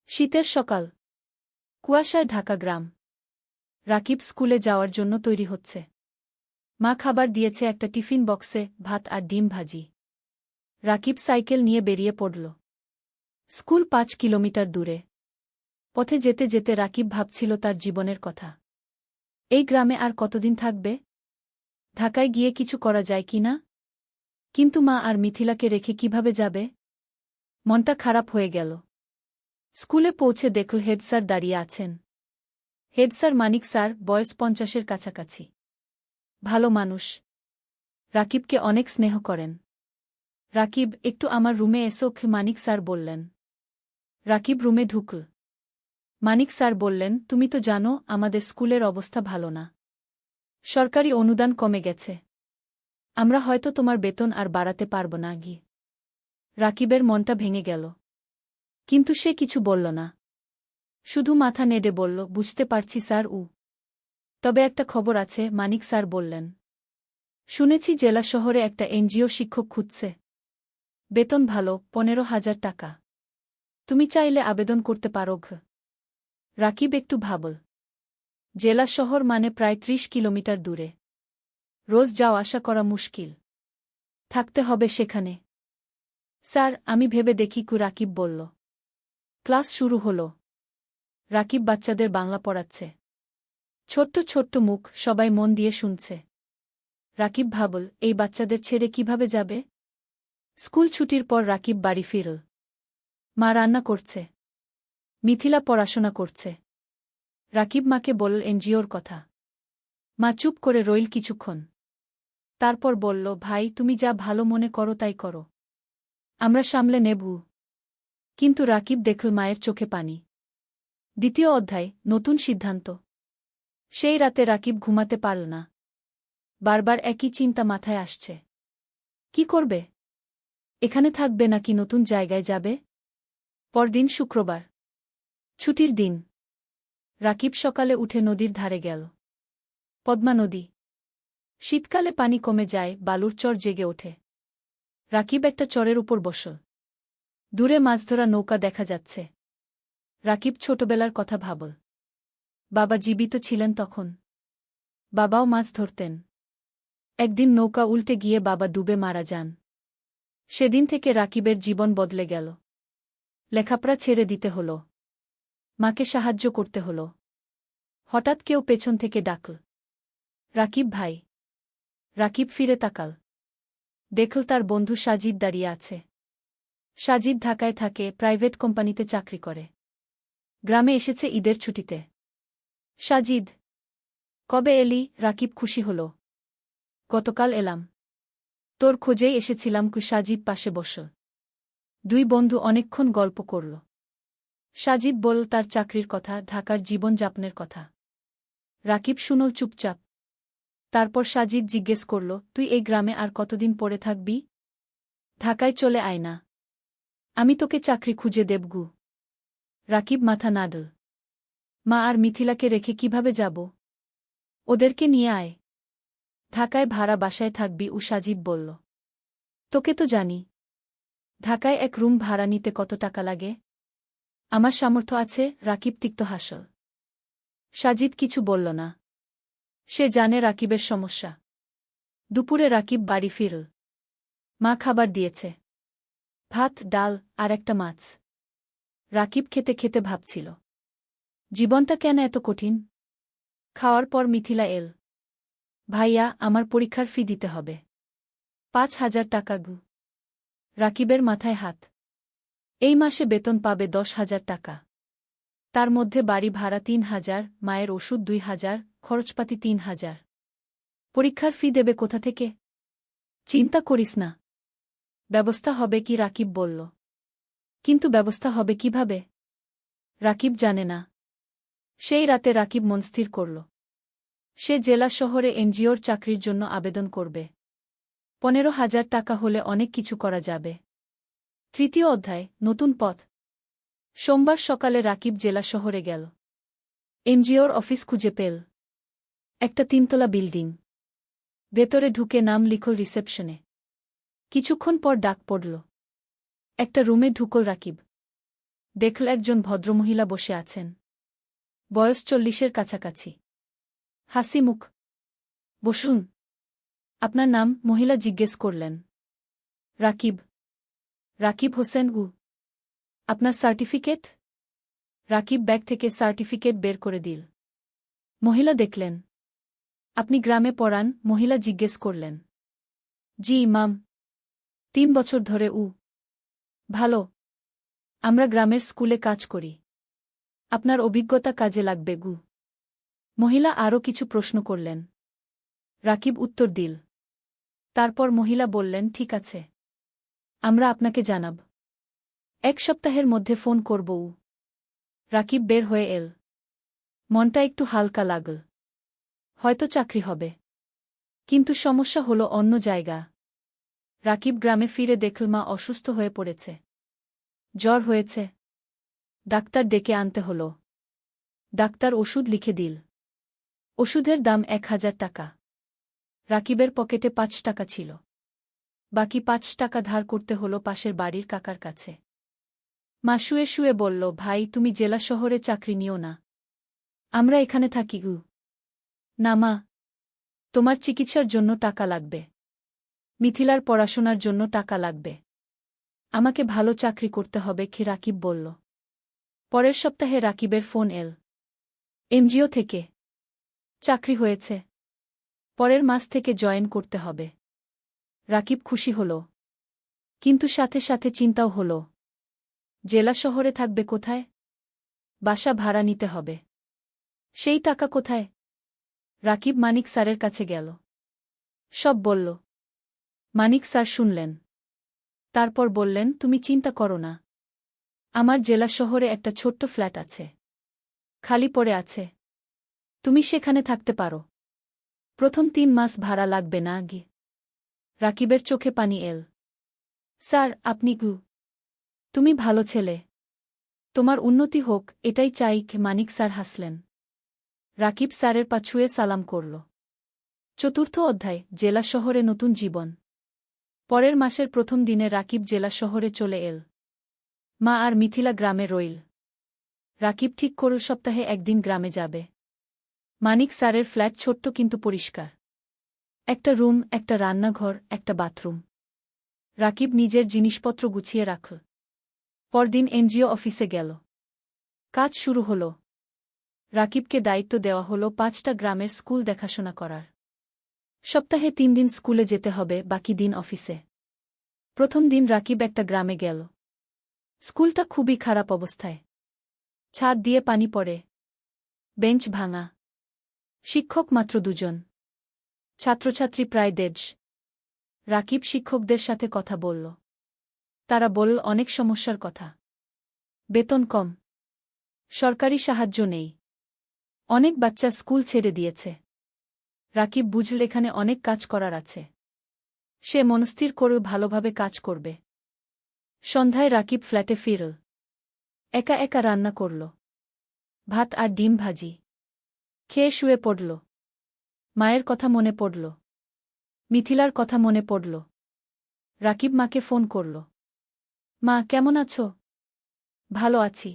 Speaker 1: শীতের সকাল। কুয়াশায় ঢাকা গ্রাম। রাকিব স্কুলে যাওয়ার জন্য তৈরি হচ্ছে। মা খাবার দিয়েছে একটা টিফিন বক্সে, ভাত আর ডিম ভাজি। রাকিব সাইকেল নিয়ে বেরিয়ে পড়ল। স্কুল ৫ কিলোমিটার দূরে। পথে যেতে যেতে রাকিব ভাবছিল তার জীবনের কথা। এই গ্রামে আর কতদিন থাকবে? ঢাকায় গিয়ে কিছু করা যায় কি না? কিন্তু মা আর মিথিলাকে রেখে কিভাবে যাবে? মনটা খারাপ হয়ে গেল। স্কুলে পৌঁছে দেখল হেড স্যার দাঁড়িয়ে আছেন। হেড স্যার মানিক স্যার, বয়স ৫০-এর কাছাকাছি। ভালো মানুষ। রাকিবকে অনেক স্নেহ করেন। রাকিব, একটু আমার রুমে এসো, মানিক স্যার বললেন। রাকিব রুমে ঢুকল। মানিক স্যার বললেন, তুমি তো জানো আমাদের স্কুলের অবস্থা ভালো না। সরকারি অনুদান কমে গেছে। আমরা হয়তো তোমার বেতন আর বাড়াতে পারব না। রাকিবের মনটা ভেঙে গেল। কিন্তু সে কিছু বলল না। শুধু মাথা নেড়ে বলল, বুঝতে পারছি স্যার। তবে একটা খবর আছে, মানিক স্যার বললেন। শুনেছি জেলা শহরে একটা এনজিও শিক্ষক খুঁজছে। বেতন ভালো, ১৫,০০০ টাকা। তুমি চাইলে আবেদন করতে পারো। রাকিব একটু ভাবল। জেলা শহর মানে প্রায় ৩০ কিলোমিটার দূরে। রোজ যাওয়া আসা করা মুশকিল। থাকতে হবে সেখানে। স্যার, আমি ভেবে দেখি। রাকিব বলল। ক্লাস শুরু হল। রাকিব বাচ্চাদের বাংলা পড়াচ্ছে। ছোট্ট ছোট্ট মুখ, সবাই মন দিয়ে শুনছে। রাকিব ভাবল, এই বাচ্চাদের ছেড়ে কিভাবে যাবে? স্কুল ছুটির পর রাকিব বাড়ি ফিরল। মা রান্না করছে। মিথিলা পড়াশোনা করছে। রাকিব মাকে বলল এনজিওর কথা। মা চুপ করে রইল কিছুক্ষণ। তারপর বলল, ভাই, তুমি যা ভালো মনে করো তাই করো। আমরা সামলে নেব। কিন্তু রাকিব দেখল মায়ের চোখে পানি। দ্বিতীয় অধ্যায়, নতুন সিদ্ধান্ত। সেই রাতে রাকিব ঘুমাতে পারল না। বারবার একই চিন্তা মাথায় আসছে। কি করবে? এখানে থাকবে নাকি নতুন জায়গায় যাবে? পরদিন শুক্রবার। ছুটির দিন। রাকিব সকালে উঠে নদীর ধারে গেল। পদ্মা নদী। শীতকালে পানি কমে যায়, বালুর চর জেগে ওঠে। রাকিব একটা চরের উপর বসল। দূরে মাছ ধরা নৌকা দেখা যাচ্ছে। রাকিব ছোটবেলার কথা ভাবল। বাবা জীবিত ছিলেন তখন। বাবাও মাছ ধরতেন। একদিন নৌকা উল্টে গিয়ে বাবা ডুবে মারা যান। সেদিন থেকে রাকিবের জীবন বদলে গেল। লেখাপড়া ছেড়ে দিতে হল। মাকে সাহায্য করতে হল। হঠাৎ কেউ পেছন থেকে ডাকল, রাকিব ভাই। রাকিব ফিরে তাকাল। দেখল তার বন্ধু সাজিদ দাঁড়িয়ে আছে। সাজিদ ঢাকায় থাকে, প্রাইভেট কোম্পানিতে চাকরি করে। গ্রামে এসেছে ঈদের ছুটিতে। সাজিদ, কবে এলি? রাকিব খুশি হল। গতকাল এলাম। তোর খোঁজেই এসেছিলাম। সাজিদ পাশে বসল। দুই বন্ধু অনেকক্ষণ গল্প করল। সাজিদ বলল তার চাকরির কথা, ঢাকার জীবনযাপনের কথা। রাকিব শুনল চুপচাপ। তারপর সাজিদ জিজ্ঞেস করল, তুই এই গ্রামে আর কতদিন পড়ে থাকবি? ঢাকায় চলে আয় না। আমি তোকে চাকরি খুঁজে দেবগু। রাকিব মাথা নাড়ল। মা আর মিথিলাকে রেখে কিভাবে যাব? ওদেরকে নিয়ে আয়। ঢাকায় ভাড়া বাসায় থাকবি, সাজিদ বলল। তোকে তো জানি। ঢাকায় এক রুম ভাড়া নিতে কত টাকা লাগে? আমার সামর্থ্য আছে। রাকিব তিক্ত হাসল। সাজিদ কিছু বলল না। সে জানে রাকিবের সমস্যা। দুপুরে রাকিব বাড়ি ফিরল। মা খাবার দিয়েছে, ভাত, ডাল আর একটা মাছ। রাকিব খেতে খেতে ভাবছিল, জীবনটা কেন এত কঠিন? খাওয়ার পর মিথিলা এল। ভাইয়া, আমার পরীক্ষার ফি দিতে হবে। 5,000 টাকা গু। রাকিবের মাথায় হাত। এই মাসে বেতন পাবে 10,000 টাকা। তার মধ্যে বাড়ি ভাড়া 3,000, মায়ের ওষুধ 2,000, খরচপাতি 3,000। পরীক্ষার ফি দেবে কোথা থেকে? চিন্তা করিস না, ব্যবস্থা হবে কি? রাকিব বলল। কিন্তু ব্যবস্থা হবে কিভাবে? রাকিব জানে না। সেই রাতে রাকিব মনস্থির করল, সে জেলা শহরে এনজিওর চাকরির জন্য আবেদন করবে। 15,000 টাকা হলে অনেক কিছু করা যাবে। তৃতীয় অধ্যায়, নতুন পথ। সোমবার সকালে রাকিব জেলা শহরে গেল। এনজিওর অফিস খুঁজে পেল। একটা 3তলা বিল্ডিং। ভেতরে ঢুকে নাম লিখল রিসেপশনে। কিছুক্ষণ পর ডাক পড়ল। একটা রুমে ঢুকল রাকিব। দেখল একজন ভদ্রমহিলা বসে আছেন। বয়স 40-এর কাছাকাছি। হাসি মুখ। বসুন। আপনার নাম? মহিলা জিজ্ঞেস করলেন। রাকিব। রাকিব হোসেন। আপনার সার্টিফিকেট? রাকিব ব্যাগ থেকে সার্টিফিকেট বের করে দিল। মহিলা দেখলেন। আপনি গ্রামে পড়ান? মহিলা জিজ্ঞেস করলেন। জি ইমাম। 3 বছর ধরে। ভালো। আমরা গ্রামের স্কুলে কাজ করি। আপনার অভিজ্ঞতা কাজে লাগবে গু। মহিলা আরও কিছু প্রশ্ন করলেন। রাকিব উত্তর দিল। তারপর মহিলা বললেন, ঠিক আছে, আমরা আপনাকে জানাব। 1 সপ্তাহের মধ্যে ফোন করব। রাকিব বের হয়ে এল। মনটা একটু হালকা লাগল। হয়তো চাকরি হবে। কিন্তু সমস্যা হলো অন্য জায়গা। রাকিব গ্রামে ফিরে দেখল মা অসুস্থ হয়ে পড়েছে। জ্বর হয়েছে। ডাক্তার ডেকে আনতে হল। ডাক্তার ওষুধ লিখে দিল। ওষুধের দাম 1,000 টাকা। রাকিবের পকেটে 5 টাকা ছিল। বাকি 5 টাকা ধার করতে হল পাশের বাড়ির কাকার কাছে। মা শুয়ে শুয়ে বলল, ভাই, তুমি জেলা শহরে চাকরি নিও না। আমরা এখানে থাকি। না মা, তোমার চিকিৎসার জন্য টাকা লাগবে। মিথিলার পড়াশোনার জন্য টাকা লাগবে। আমাকে ভালো চাকরি করতে হবে কি? রাকিব বলল। পরের সপ্তাহে রাকিবের ফোন এল। এনজিও থেকে চাকরি হয়েছে। পরের মাস থেকে জয়েন করতে হবে। রাকিব খুশি হল। কিন্তু সাথে সাথে চিন্তাও হল, জেলা শহরে থাকবে কোথায়? বাসা ভাড়া নিতে হবে। সেই টাকা কোথায়? রাকিব মানিক স্যারের কাছে গেল। সব বলল। মানিক স্যার শুনলেন। তারপর বললেন, তুমি চিন্তা করো না। আমার জেলা শহরে একটা ছোট্ট ফ্ল্যাট আছে, খালি পড়ে আছে। তুমি সেখানে থাকতে পারো। প্রথম 3 মাস ভাড়া লাগবে না গি। রাকিবের চোখে পানি এল। স্যার, আপনি তুমি ভালো ছেলে। তোমার উন্নতি হোক, এটাই চাই। মানিক স্যার হাসলেন। রাকিব স্যারের পা ছুঁয়ে সালাম করল। চতুর্থ অধ্যায়, জেলা শহরে নতুন জীবন। পরের মাসের প্রথম দিনে রাকিব জেলা শহরে চলে এল। মা আর মিথিলা গ্রামে রইল। রাকিব ঠিক করল সপ্তাহে একদিন গ্রামে যাবে। মানিক স্যারের ফ্ল্যাট ছোট্ট কিন্তু পরিষ্কার। একটা রুম, একটা রান্নাঘর, একটা বাথরুম। রাকিব নিজের জিনিসপত্র গুছিয়ে রাখল। পরদিন এনজিও অফিসে গেল। কাজ শুরু হল। রাকিবকে দায়িত্ব দেওয়া হল 5টা গ্রামের স্কুল দেখাশোনা করার। সপ্তাহে 3 দিন স্কুলে যেতে হবে, বাকি দিন অফিসে। প্রথম দিন রাকিব একটা গ্রামে গেল। স্কুলটা খুবই খারাপ অবস্থায়। ছাদ দিয়ে পানি পড়ে, বেঞ্চ ভাঙা, শিক্ষক মাত্র 2 জন, ছাত্রছাত্রী প্রায় 150। রাকিব শিক্ষকদের সাথে কথা বলল। তারা বলল অনেক সমস্যার কথা। বেতন কম, সরকারি সাহায্য নেই, অনেক বাচ্চা স্কুল ছেড়ে দিয়েছে। রাকিব বুঝল এখানে অনেক কাজ করার আছে। সে মনস্থির করে ভালোভাবে কাজ করবে। সন্ধ্যায় রাকিব ফ্ল্যাটে ফিরল। একা একা রান্না করল, ভাত আর ডিম ভাজি। খেয়ে শুয়ে পড়ল। মায়ের কথা মনে পড়ল, মিথিলার কথা মনে পড়ল। রাকিব মাকে ফোন করল। মা, কেমন আছো? ভালো আছি।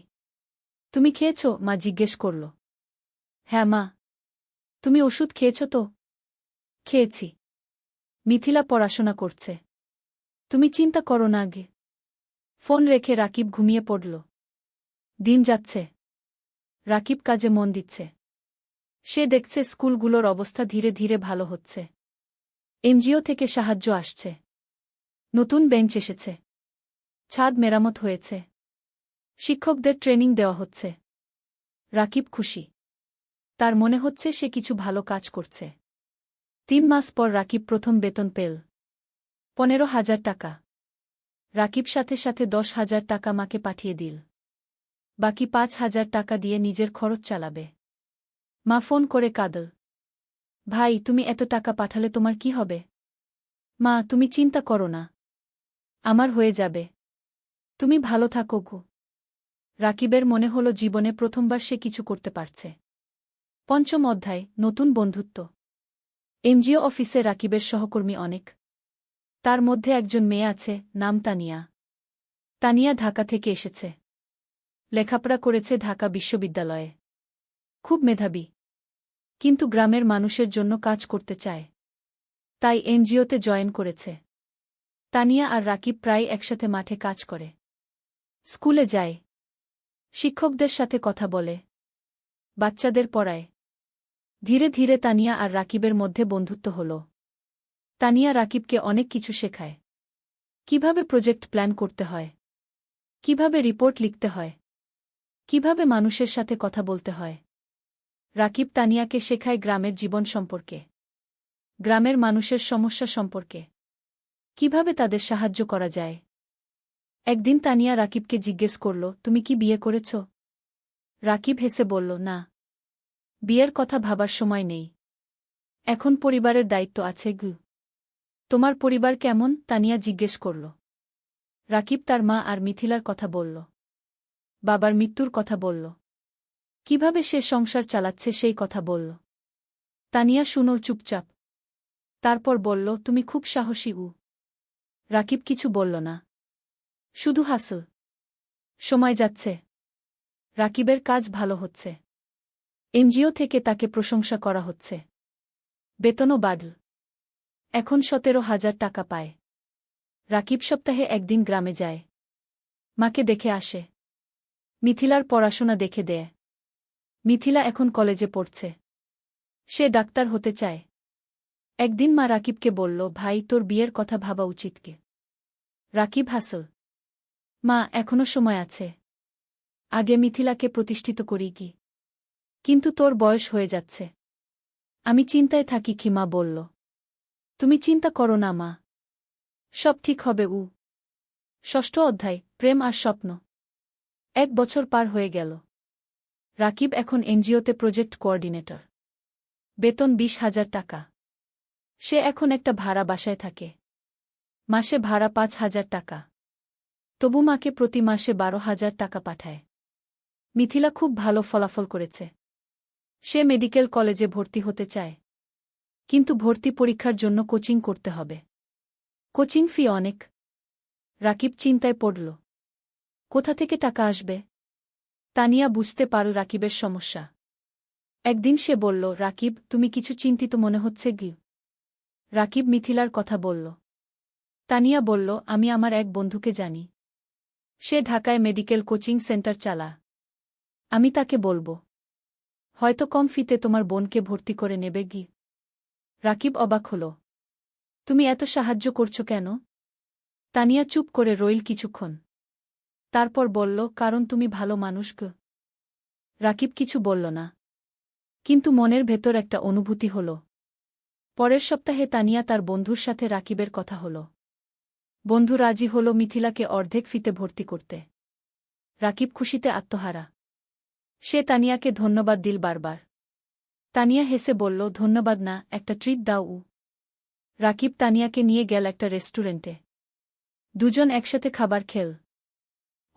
Speaker 1: তুমি খেয়েছ? মা জিজ্ঞেস করল। হ্যাঁ মা। তুমি ওষুধ খেয়েছ তো? খেয়েছি। মিথিলা পড়াশোনা করছে। তুমি চিন্তা করো না আগে। ফোন রেখে রাকিব ঘুমিয়ে পড়ল। দিন যাচ্ছে। রাকিব কাজে মন দিচ্ছে। সে দেখছে স্কুলগুলোর অবস্থা ধীরে ধীরে ভালো হচ্ছে। এনজিও থেকে সাহায্য আসছে। নতুন বেঞ্চ এসেছে। ছাদ মেরামত হয়েছে। শিক্ষকদের ট্রেনিং দেওয়া হচ্ছে। রাকিব খুশি। তার মনে হচ্ছে সে কিছু ভালো কাজ করছে। 3 মাস পর রাকিব প্রথম বেতন পেল। 15,000 টাকা। রাকিব সাথে সাথে 10,000 টাকা মাকে পাঠিয়ে দিল। বাকি 5,000 টাকা দিয়ে নিজের খরচ চালাবে। মা ফোন করে কাঁদল। ভাই, তুমি এত টাকা পাঠালে তোমার কি হবে? মা, তুমি চিন্তা করো না, আমার হয়ে যাবে। তুমি ভালো থাকো গো। রাকিবের মনে হল জীবনে প্রথমবার সে কিছু করতে পারছে। 5ম অধ্যায়, নতুন বন্ধুত্ব। এনজিও অফিসে রাকিবের সহকর্মী অনেক। তার মধ্যে একজন মেয়ে আছে, নাম তানিয়া। তানিয়া ঢাকা থেকে এসেছে। লেখাপড়া করেছে ঢাকা বিশ্ববিদ্যালয়ে। খুব মেধাবী। কিন্তু গ্রামের মানুষের জন্য কাজ করতে চায়। তাই এনজিওতে জয়েন করেছে। তানিয়া আর রাকিব প্রায় একসাথে মাঠে কাজ করে। স্কুলে যায়। শিক্ষকদের সাথে কথা বলে। বাচ্চাদের পড়ায়। ধীরে ধীরে তানিয়া আর রাকিবের মধ্যে বন্ধুত্ব হল। তানিয়া রাকিবকে অনেক কিছু শেখায়। কিভাবে প্রজেক্ট প্ল্যান করতে হয়, কিভাবে রিপোর্ট লিখতে হয়, কিভাবে মানুষের সাথে কথা বলতে হয়। রাকিব তানিয়াকে শেখায় গ্রামের জীবন সম্পর্কে, গ্রামের মানুষের সমস্যা সম্পর্কে, কিভাবে তাদের সাহায্য করা যায়। একদিন তানিয়া রাকিবকে জিজ্ঞেস করল, তুমি কি বিয়ে করেছ? রাকিব হেসে বলল, না, বিয়ের কথা ভাবার সময় নেই। এখন পরিবারের দায়িত্ব আছে গু। তোমার পরিবার কেমন? তানিয়া জিজ্ঞেস করল। রাকিব তার মা আর মিথিলার কথা বলল। বাবার মৃত্যুর কথা বলল। কিভাবে সে সংসার চালাচ্ছে সেই কথা বলল। তানিয়া শুনল চুপচাপ। তারপর বলল, তুমি খুব সাহসী। রাকিব কিছু বলল না, শুধু হাসল। সময় যাচ্ছে। রাকিবের কাজ ভালো হচ্ছে। এনজিও থেকে তাকে প্রশংসা করা হচ্ছে। বেতনও বাড়ল। এখন 17,000 টাকা পায়। রাকিব সপ্তাহে একদিন গ্রামে যায়। মাকে দেখে আসে। মিথিলার পড়াশোনা দেখে দেয়। মিথিলা এখন কলেজে পড়ছে। সে ডাক্তার হতে চায়। একদিন মা রাকিবকে বলল, ভাই, তোর বিয়ের কথা ভাবা উচিত কি? রাকিব হাসল। মা, এখনো সময় আছে। আগে মিথিলাকে প্রতিষ্ঠিত করি কি। কিন্তু তোর বয়স হয়ে যাচ্ছে। আমি চিন্তায় থাকি কি, মা বলল। তুমি চিন্তা করো না মা, সব ঠিক হবে। 6ষ্ঠ অধ্যায়, প্রেম আর স্বপ্ন। 1 বছর পার হয়ে গেল। রাকিব এখন এনজিওতে প্রজেক্ট কোঅর্ডিনেটর। বেতন 20,000 টাকা। সে এখন একটা ভাড়া বাসায় থাকে। মাসে ভাড়া 5,000 টাকা। তবু মাকে প্রতি মাসে 12,000 টাকা পাঠায়। মিথিলা খুব ভালো ফলাফল করেছে। সে মেডিকেল কলেজে ভর্তি হতে চায়। কিন্তু ভর্তি পরীক্ষার জন্য কোচিং করতে হবে। কোচিং ফি অনেক। রাকিব চিন্তায় পড়ল। কোথা থেকে টাকা আসবে? তানিয়া বুঝতে পারল রাকিবের সমস্যা। একদিন সে বলল, রাকিব, তুমি কিছু চিন্তিত মনে হচ্ছে কি? রাকিব মিথিলার কথা বলল। তানিয়া বলল, আমি আমার এক বন্ধুকে জানি। সে ঢাকায় মেডিকেল কোচিং সেন্টার চালা। আমি তাকে বলবো। হয়তো কম ফিতে তোমার বোনকে ভর্তি করে নেবে গি। রাকিব অবাক হল। তুমি এত সাহায্য করছো কেন? তানিয়া চুপ করে রইল কিছুক্ষণ। তারপর বলল, কারণ তুমি ভালো মানুষ গ। রাকিব কিছু বলল না। কিন্তু মনের ভেতর একটা অনুভূতি হল। পরের সপ্তাহে তানিয়া তার বন্ধুর সাথে রাকিবের কথা হল। বন্ধু রাজি হল মিথিলাকে অর্ধেক ফিতে ভর্তি করতে। রাকিব খুশিতে আত্মহারা। সে তানিয়াকে ধন্যবাদ দিল বারবার। তানিয়া হেসে বলল, ধন্যবাদ না, একটা ট্রিট দাও। রাকিব তানিয়াকে নিয়ে গেল একটা রেস্টুরেন্টে। দুজন একসাথে খাবার খেল।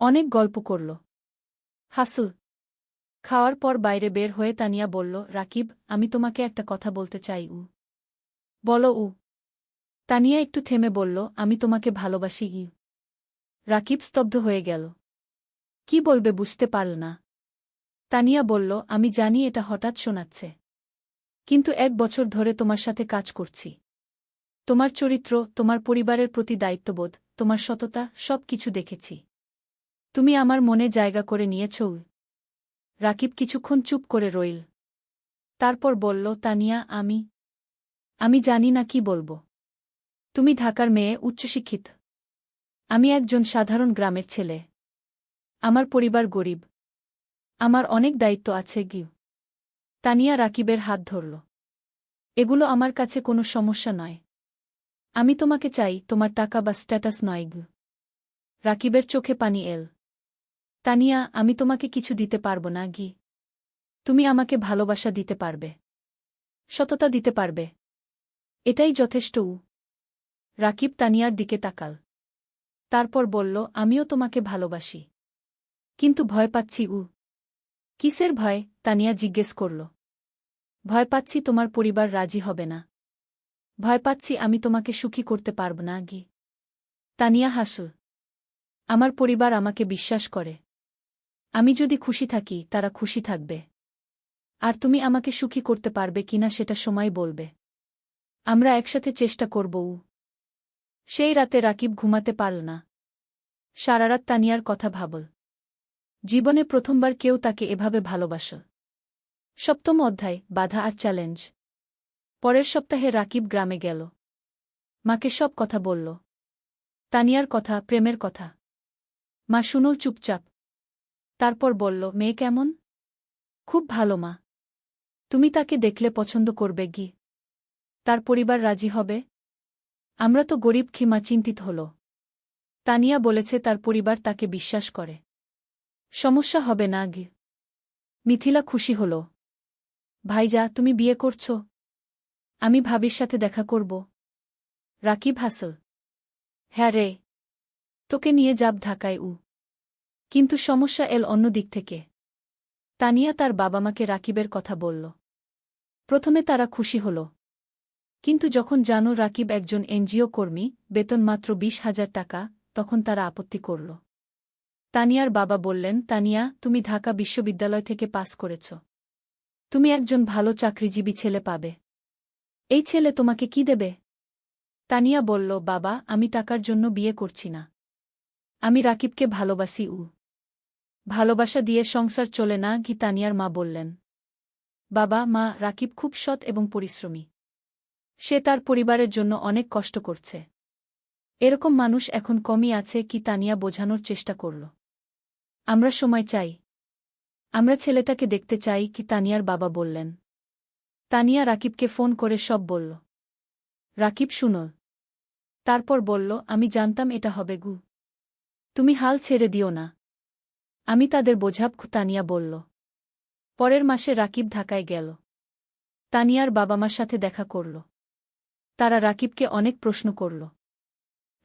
Speaker 1: অনেক গল্প করল। হাসল। খাওয়ার পর বাইরে বের হয়ে তানিয়া বলল, রাকিব, আমি তোমাকে একটা কথা বলতে চাই। বলো। তানিয়া একটু থেমে বলল, আমি তোমাকে ভালোবাসি। রাকিব স্তব্ধ হয়ে গেল। কি বলবে বুঝতে পারল না। তানিয়া বলল, আমি জানি এটা হঠাৎ শোনাচ্ছে। কিন্তু 1 বছর ধরে তোমার সাথে কাজ করছি। তোমার চরিত্র, তোমার পরিবারের প্রতি দায়িত্ববোধ, তোমার সততা, সব কিছু দেখেছি। তুমি আমার মনে জায়গা করে নিয়েছ। রাকিব কিছুক্ষণ চুপ করে রইল। তারপর বলল, তানিয়া, আমি জানি না কি বলবো। তুমি ঢাকার মেয়ে, উচ্চশিক্ষিত। আমি একজন সাধারণ গ্রামের ছেলে। আমার পরিবার গরিব। আমার অনেক দায়িত্ব আছে গি। তানিয়া রাকিবের হাত ধরল। এগুলো আমার কাছে কোনো সমস্যা নয়। আমি তোমাকে চাই, তোমার টাকা বা স্ট্যাটাস নয় গি। রাকিবের চোখে পানি এল। তানিয়া, আমি তোমাকে কিছু দিতে পারব না গি। তুমি আমাকে ভালোবাসা দিতে পারবে। সততা দিতে পারবে। এটাই যথেষ্ট। রাকিব তানিয়ার দিকে তাকাল। তারপর বলল, আমিও তোমাকে ভালোবাসি। কিন্তু ভয় পাচ্ছি। কিসের ভয়? তানিয়া জিজ্ঞেস করল। ভয় পাচ্ছি তোমার পরিবার রাজি হবে না। ভয় পাচ্ছি আমি তোমাকে সুখী করতে পারব না গি। তানিয়া হাসল। আমার পরিবার আমাকে বিশ্বাস করে। আমি যদি খুশি থাকি, তারা খুশি থাকবে। আর তুমি আমাকে সুখী করতে পারবে কিনা সেটা সময় বলবে। আমরা একসাথে চেষ্টা করব। সেই রাতে রাকিব ঘুমাতে পারল না। সারারাত তানিয়ার কথা ভাবল। জীবনে প্রথমবার কেউ তাকে এভাবে ভালোবাসল। 7ম অধ্যায়, বাধা আর চ্যালেঞ্জ। পরের সপ্তাহে রাকিব গ্রামে গেল। মাকে সব কথা বলল। তানিয়ার কথা, প্রেমের কথা। মা শুনল চুপচাপ। তারপর বলল, মেয়ে কেমন? খুব ভালো মা। তুমি তাকে দেখলে পছন্দ করবে গি। তার পরিবার রাজি হবে? আমরা তো গরিব, খিমা চিন্তিত হল। তানিয়া বলেছে তার পরিবার তাকে বিশ্বাস করে। সমস্যা হবে না গি। মিথিলা খুশি হল। ভাইজা, তুমি বিয়ে করছ? আমি ভাবির সাথে দেখা করব। রাকিব হাসল। হ্যাঁ রে। তোকে নিয়ে যাব ঢাকায়। কিন্তু সমস্যা এল অন্য দিক থেকে। তানিয়া তার বাবা মাকে রাকিবের কথা বলল। প্রথমে তারা খুশি হল। কিন্তু যখন জানো রাকিব একজন এনজিও কর্মী, বেতন মাত্র 20,000 টাকা, তখন তারা আপত্তি করল। তানিয়ার বাবা বললেন, তানিয়া, তুমি ঢাকা বিশ্ববিদ্যালয় থেকে পাস করেছ। তুমি একজন ভালো চাকরিজীবী ছেলে পাবে। এই ছেলে তোমাকে কি দেবে? তানিয়া বলল, বাবা, আমি টাকার জন্য বিয়ে করছি না। আমি রাকিবকে ভালোবাসি। ভালোবাসা দিয়ে সংসার চলে না কি? তানিয়ার মা বললেন। বাবা, মা, রাকিব খুব সৎ এবং পরিশ্রমী। সে তার পরিবারের জন্য অনেক কষ্ট করছে। এরকম মানুষ এখন কমই আছে কি? তানিয়া বোঝানোর চেষ্টা করল। আমরা সময় চাই। আমরা ছেলেটাকে দেখতে চাই কি? তানিয়ার বাবা বললেন। তানিয়া রাকিবকে ফোন করে সব বলল। রাকিব শুনল। তারপর বলল, আমি জানতাম এটা হবে গু। তুমি হাল ছেড়ে দিও না। আমি তাদের বোঝাব। তানিয়া বলল। পরের মাসে রাকিব ঢাকায় গেল। তানিয়ার বাবা মার সাথে দেখা করল। তারা রাকিবকে অনেক প্রশ্ন করল।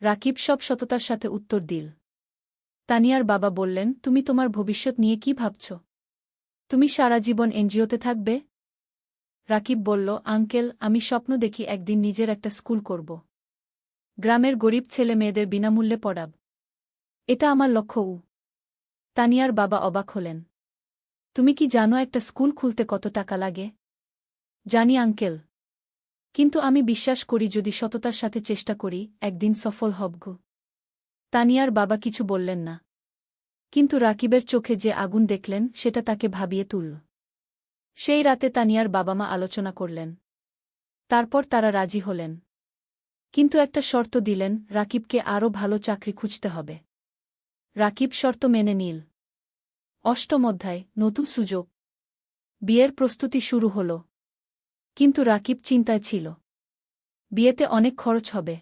Speaker 1: রাকিব সব সততার সাথে উত্তর দিল। তানিয়ার বাবা বললেন, তুমি তোমার ভবিষ্যৎ নিয়ে কি ভাবছ? তুমি সারা জীবন এনজিওতে থাকবে? রাকিব বলল, আঙ্কেল, আমি স্বপ্ন দেখি একদিন নিজের একটা স্কুল করব। গ্রামের গরিব ছেলে মেয়েদের বিনামূল্যে পড়াব। এটা আমার লক্ষ্য। তানিয়ার বাবা অবাক হলেন। তুমি কি জানো একটা স্কুল খুলতে কত টাকা লাগে? জানি আঙ্কেল। কিন্তু আমি বিশ্বাস করি যদি সততার সাথে চেষ্টা করি একদিন সফল হবগ। তানিয়ার বাবা কিছু বললেন না। কিন্তু রাকিবের চোখে যে আগুন দেখলেন সেটা তাকে ভাবিয়ে তুলল। সেই রাতে তানিয়ার বাবা-মা আলোচনা করলেন। তারপর তারা রাজি হলেন। কিন্তু একটা শর্ত দিলেন, রাকিবকে আরও ভালো চাকরি খুঁজতে হবে। রাকিব শর্ত মেনে নিল। অষ্টম অধ্যায়, নতুন সুযোগ। বিয়ের প্রস্তুতি শুরু হল। কিন্তু রাকিব চিন্তায় ছিল। বিয়েতে অনেক খরচ হবে।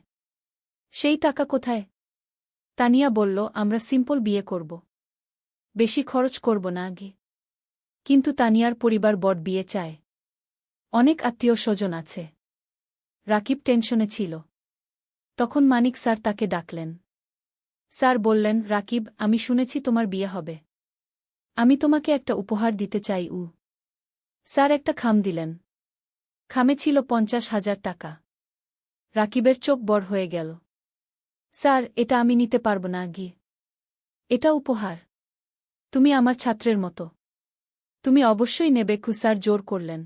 Speaker 1: সেই টাকা কোথায়? তানিয়া বলল, আমরা সিম্পল বিয়ে করব। বেশি খরচ করব না আগে। কিন্তু তানিয়ার পরিবার বড় বিয়ে চায়। অনেক আত্মীয় স্বজন আছে। রাকিব টেনশনে ছিল। তখন মানিক স্যার তাকে ডাকলেন। স্যার বললেন, রাকিব, আমি শুনেছি তোমার বিয়ে হবে। আমি তোমাকে একটা উপহার দিতে চাই। স্যার একটা খাম দিলেন। খামে ছিল 50,000 টাকা। রাকিবের চোখ বড় হয়ে গেল। স্যার, এটা আমি নিতে পারব না আগে। এটা উপহার। তুমি আমার ছাত্রের মতো। তুমি অবশ্যই নেবে। স্যার জোর করলেন।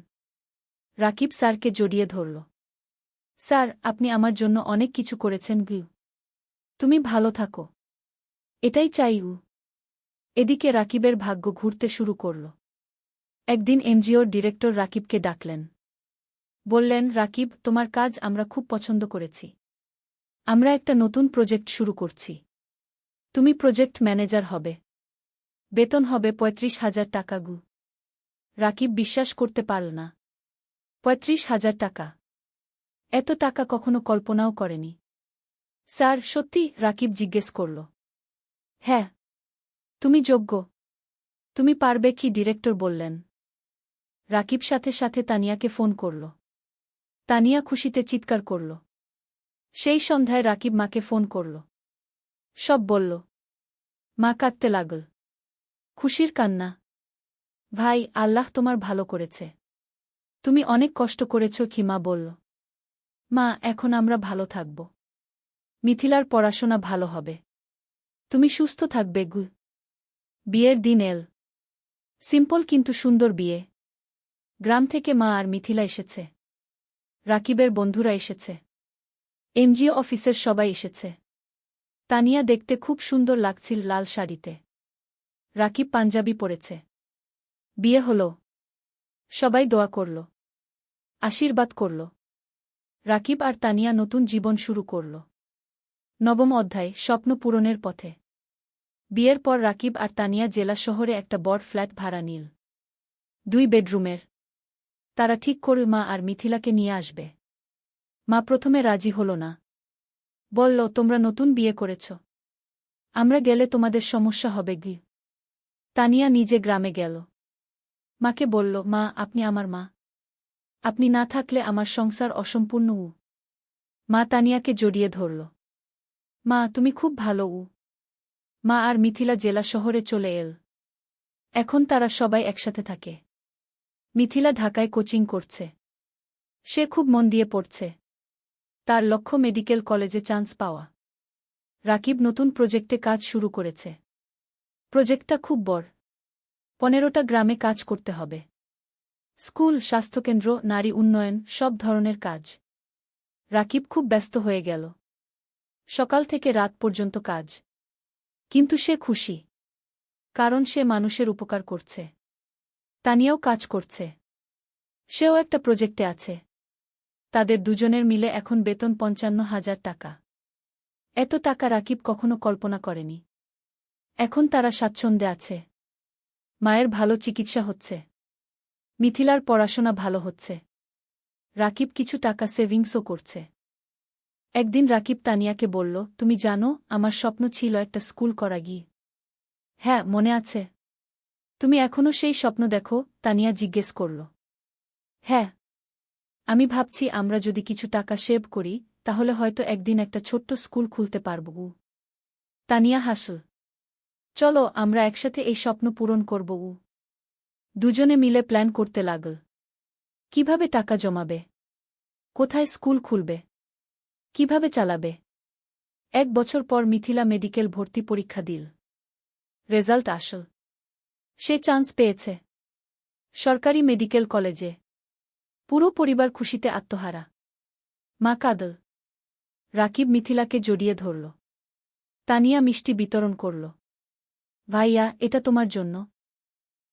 Speaker 1: রাকিব স্যারকে জড়িয়ে ধরল। স্যার, আপনি আমার জন্য অনেক কিছু করেছেন। তুমি ভালো থাকো। এটাই চাই। এদিকে রাকিবের ভাগ্য ঘুরতে শুরু করল। একদিন এনজিওর ডিরেক্টর রাকিবকে ডাকলেন। বললেন, রাকিব, তোমার কাজ আমরা খুব পছন্দ করেছি। আমরা একটা নতুন প্রজেক্ট শুরু করছি। তুমি প্রজেক্ট ম্যানেজার হবে। বেতন হবে 35,000 টাকা। রাকিব বিশ্বাস করতে পারল না। 35,000 টাকা! এত টাকা কখনো কল্পনাও করেনি। স্যার, সত্যি? রাকিব জিজ্ঞেস করল। হ্যাঁ। তুমি যোগ্য। তুমি পারবে কি? ডিরেক্টর বললেন। রাকিব সাথে সাথে তানিয়াকে ফোন করল। তানিয়া খুশিতে চিৎকার করল। সেই সন্ধ্যায় রাকিব মাকে ফোন করল। সব বলল। মা কাঁদতে লাগল। খুশির কান্না। ভাই, আল্লাহ তোমার ভালো করেছে। তুমি অনেক কষ্ট করেছ। কি? মা বলল। মা, এখন আমরা ভালো থাকব। মিথিলার পড়াশোনা ভালো হবে। তুমি সুস্থ থাকবে। বিয়ের দিন এল। সিম্পল কিন্তু সুন্দর বিয়ে। গ্রাম থেকে মা আর মিথিলা এসেছে। রাকিবের বন্ধুরা এসেছে। এনজিও অফিসের সবাই এসেছে। তানিয়া দেখতে খুব সুন্দর লাগছিল লাল শাড়িতে। রাকিব পাঞ্জাবি পরেছে। বিয়ে হল। সবাই দোয়া করল। আশীর্বাদ করল। রাকিব আর তানিয়া নতুন জীবন শুরু করল। নবম অধ্যায়, স্বপ্ন পূরণের পথে। বিয়ের পর রাকিব আর তানিয়া জেলা শহরে একটা বড় ফ্ল্যাট ভাড়া নিল। 2 বেডরুমের। তারা ঠিক করল মা আর মিথিলাকে নিয়ে আসবে। মা প্রথমে রাজি হল না। বলল, তোমরা নতুন বিয়ে করেছ। আমরা গেলে তোমাদের সমস্যা হবে। তানিয়া নিজে গ্রামে গেল। মাকে বলল, মা, আপনি আমার মা। আপনি না থাকলে আমার সংসার অসম্পূর্ণ। মা তানিয়াকে জড়িয়ে ধরল। মা, তুমি খুব ভালো। মা আর মিথিলা জেলা শহরে চলে এল। এখন তারা সবাই একসাথে থাকে। মিথিলা ঢাকায় কোচিং করছে। সে খুব মন দিয়ে পড়ছে। তার লক্ষ্য মেডিকেল কলেজে চান্স পাওয়া। রাকিব নতুন প্রজেক্টে কাজ শুরু করেছে। প্রজেক্টটা খুব বড়। 15টা গ্রামে কাজ করতে হবে। স্কুল, স্বাস্থ্যকেন্দ্র, নারী উন্নয়ন, সব ধরনের কাজ। রাকিব খুব ব্যস্ত হয়ে গেল। সকাল থেকে রাত পর্যন্ত কাজ। কিন্তু সে খুশি। কারণ সে মানুষের উপকার করছে। তানিয়াও কাজ করছে। সেও একটা প্রজেক্টে আছে। তাদের দুজনের মিলে এখন বেতন 55,000 টাকা। এত টাকা রাকিব কখনো কল্পনা করেনি। এখন তারা স্বাচ্ছন্দ্যে আছে। মায়ের ভালো চিকিৎসা হচ্ছে। মিথিলার পড়াশোনা ভালো হচ্ছে। রাকিব কিছু টাকা সেভিংসও করছে। একদিন রাকিব তানিয়াকে বলল, তুমি জানো, আমার স্বপ্ন ছিল একটা স্কুল করা। হ্যাঁ, মনে আছে। তুমি এখনও সেই স্বপ্ন দেখো? তানিয়া জিজ্ঞেস করল। হ্যাঁ। আমি ভাবছি আমরা যদি কিছু টাকা সেভ করি তাহলে হয়তো একদিন একটা ছোট্ট স্কুল খুলতে পারব। তানিয়া হাসল। চলো, আমরা একসাথে এই স্বপ্ন পূরণ করব। দুজনে মিলে প্ল্যান করতে লাগল। কিভাবে টাকা জমাবে? কোথায় স্কুল খুলবে? কিভাবে চালাবে? 1 বছর পর মিথিলা মেডিকেল ভর্তি পরীক্ষা দিল। রেজাল্ট আসল। সে চান্স পেয়েছে সরকারি মেডিকেল কলেজে। পুরো পরিবার খুশিতে আত্মহারা। মা কাঁদল। রাকিব মিথিলাকে জড়িয়ে ধরল। তানিয়া মিষ্টি বিতরণ করল। ভাইয়া, এটা তোমার জন্য।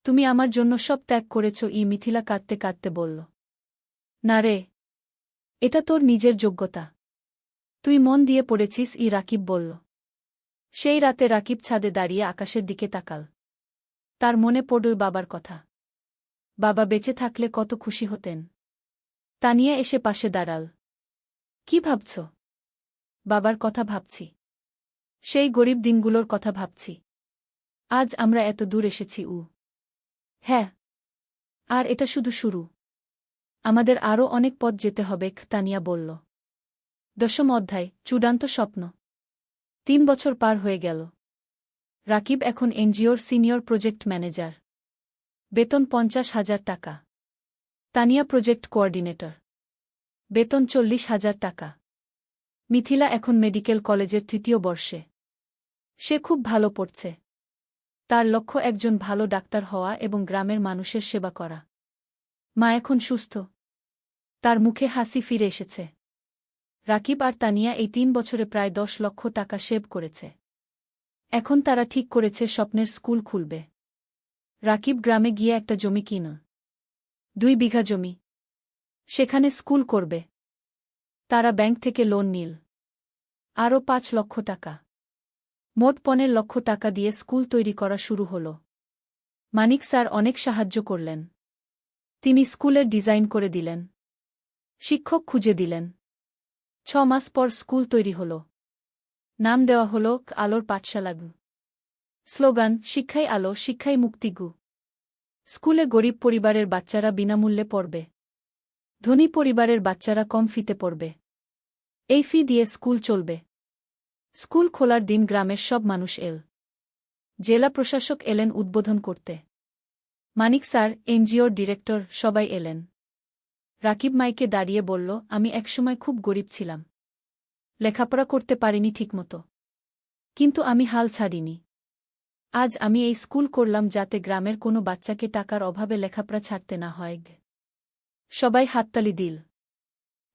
Speaker 1: তুমি আমার জন্য সব ত্যাগ করেছ। মিথিলা কাঁদতে কাঁদতে বলল। না রে, এটা তোর নিজের যোগ্যতা। তুই মন দিয়ে পড়েছিস। রাকিব বলল। সেই রাতে রাকিব ছাদে দাঁড়িয়ে আকাশের দিকে তাকাল। তার মনে পড়ল বাবার কথা। বাবা বেঁচে থাকলে কত খুশি হতেন। তানিয়া এসে পাশে দাঁড়াল। কি ভাবছ? বাবার কথা ভাবছি। সেই গরিব দিনগুলোর কথা ভাবছি। আজ আমরা এত দূর এসেছি। হ্যাঁ, আর এটা শুধু শুরু। আমাদের আরও অনেক পথ যেতে হবে। তানিয়া বলল। 10ম অধ্যায়, চূড়ান্ত স্বপ্ন। 3 বছর পার হয়ে গেল। রাকিব এখন এনজিওর সিনিয়র প্রজেক্ট ম্যানেজার। বেতন 50,000 টাকা। Tania project coordinator. বেতন 40,000 টাকা। মিথিলা এখন মেডিকেল কলেজের 3য় বর্ষে। সে খুব ভালো পড়ছে। তার লক্ষ্য একজন ভালো ডাক্তার হওয়া এবং গ্রামের মানুষের সেবা করা। মা এখন সুস্থ। তার মুখে হাসি ফিরে এসেছে। রাকিব আর তানিয়া এই 3 বছরে প্রায় 10 লক্ষ টাকা সেভ করেছে। এখন তারা ঠিক করেছে স্বপ্নের স্কুল খুলবে। রাকিব গ্রামে গিয়ে একটা জমি কিন। 2 বিঘা জমি। সেখানে স্কুল করবে। তারা ব্যাংক থেকে লোন নিল। আরও 5 লক্ষ টাকা। মোট 15 লক্ষ টাকা দিয়ে স্কুল তৈরি করা শুরু হল। মানিক স্যার অনেক সাহায্য করলেন। তিনি স্কুলের ডিজাইন করে দিলেন। শিক্ষক খুঁজে দিলেন। 6 মাস পর স্কুল তৈরি হল। নাম দেওয়া হল আলোর পাঠশালা। স্লোগান, শিক্ষাই আলো, শিক্ষাই মুক্তি। স্কুলে গরিব পরিবারের বাচ্চারা বিনামূল্যে পড়বে। ধনী পরিবারের বাচ্চারা কম ফিতে পড়বে। এই ফি দিয়ে স্কুল চলবে। স্কুল খোলার দিন গ্রামের সব মানুষ এল। জেলা প্রশাসক এলেন উদ্বোধন করতে। মানিক স্যার, এনজিওর ডিরেক্টর, সবাই এলেন। রাকিব মাইকে দাঁড়িয়ে বলল, আমি একসময় খুব গরিব ছিলাম। লেখাপড়া করতে পারিনি ঠিকমতো। কিন্তু আমি হাল ছাড়িনি। আজ আমি এই স্কুল করলাম যাতে গ্রামের কোনো বাচ্চাকে টাকার অভাবে লেখাপড়া ছাড়তে না হয়। সবাই হাততালি দিল।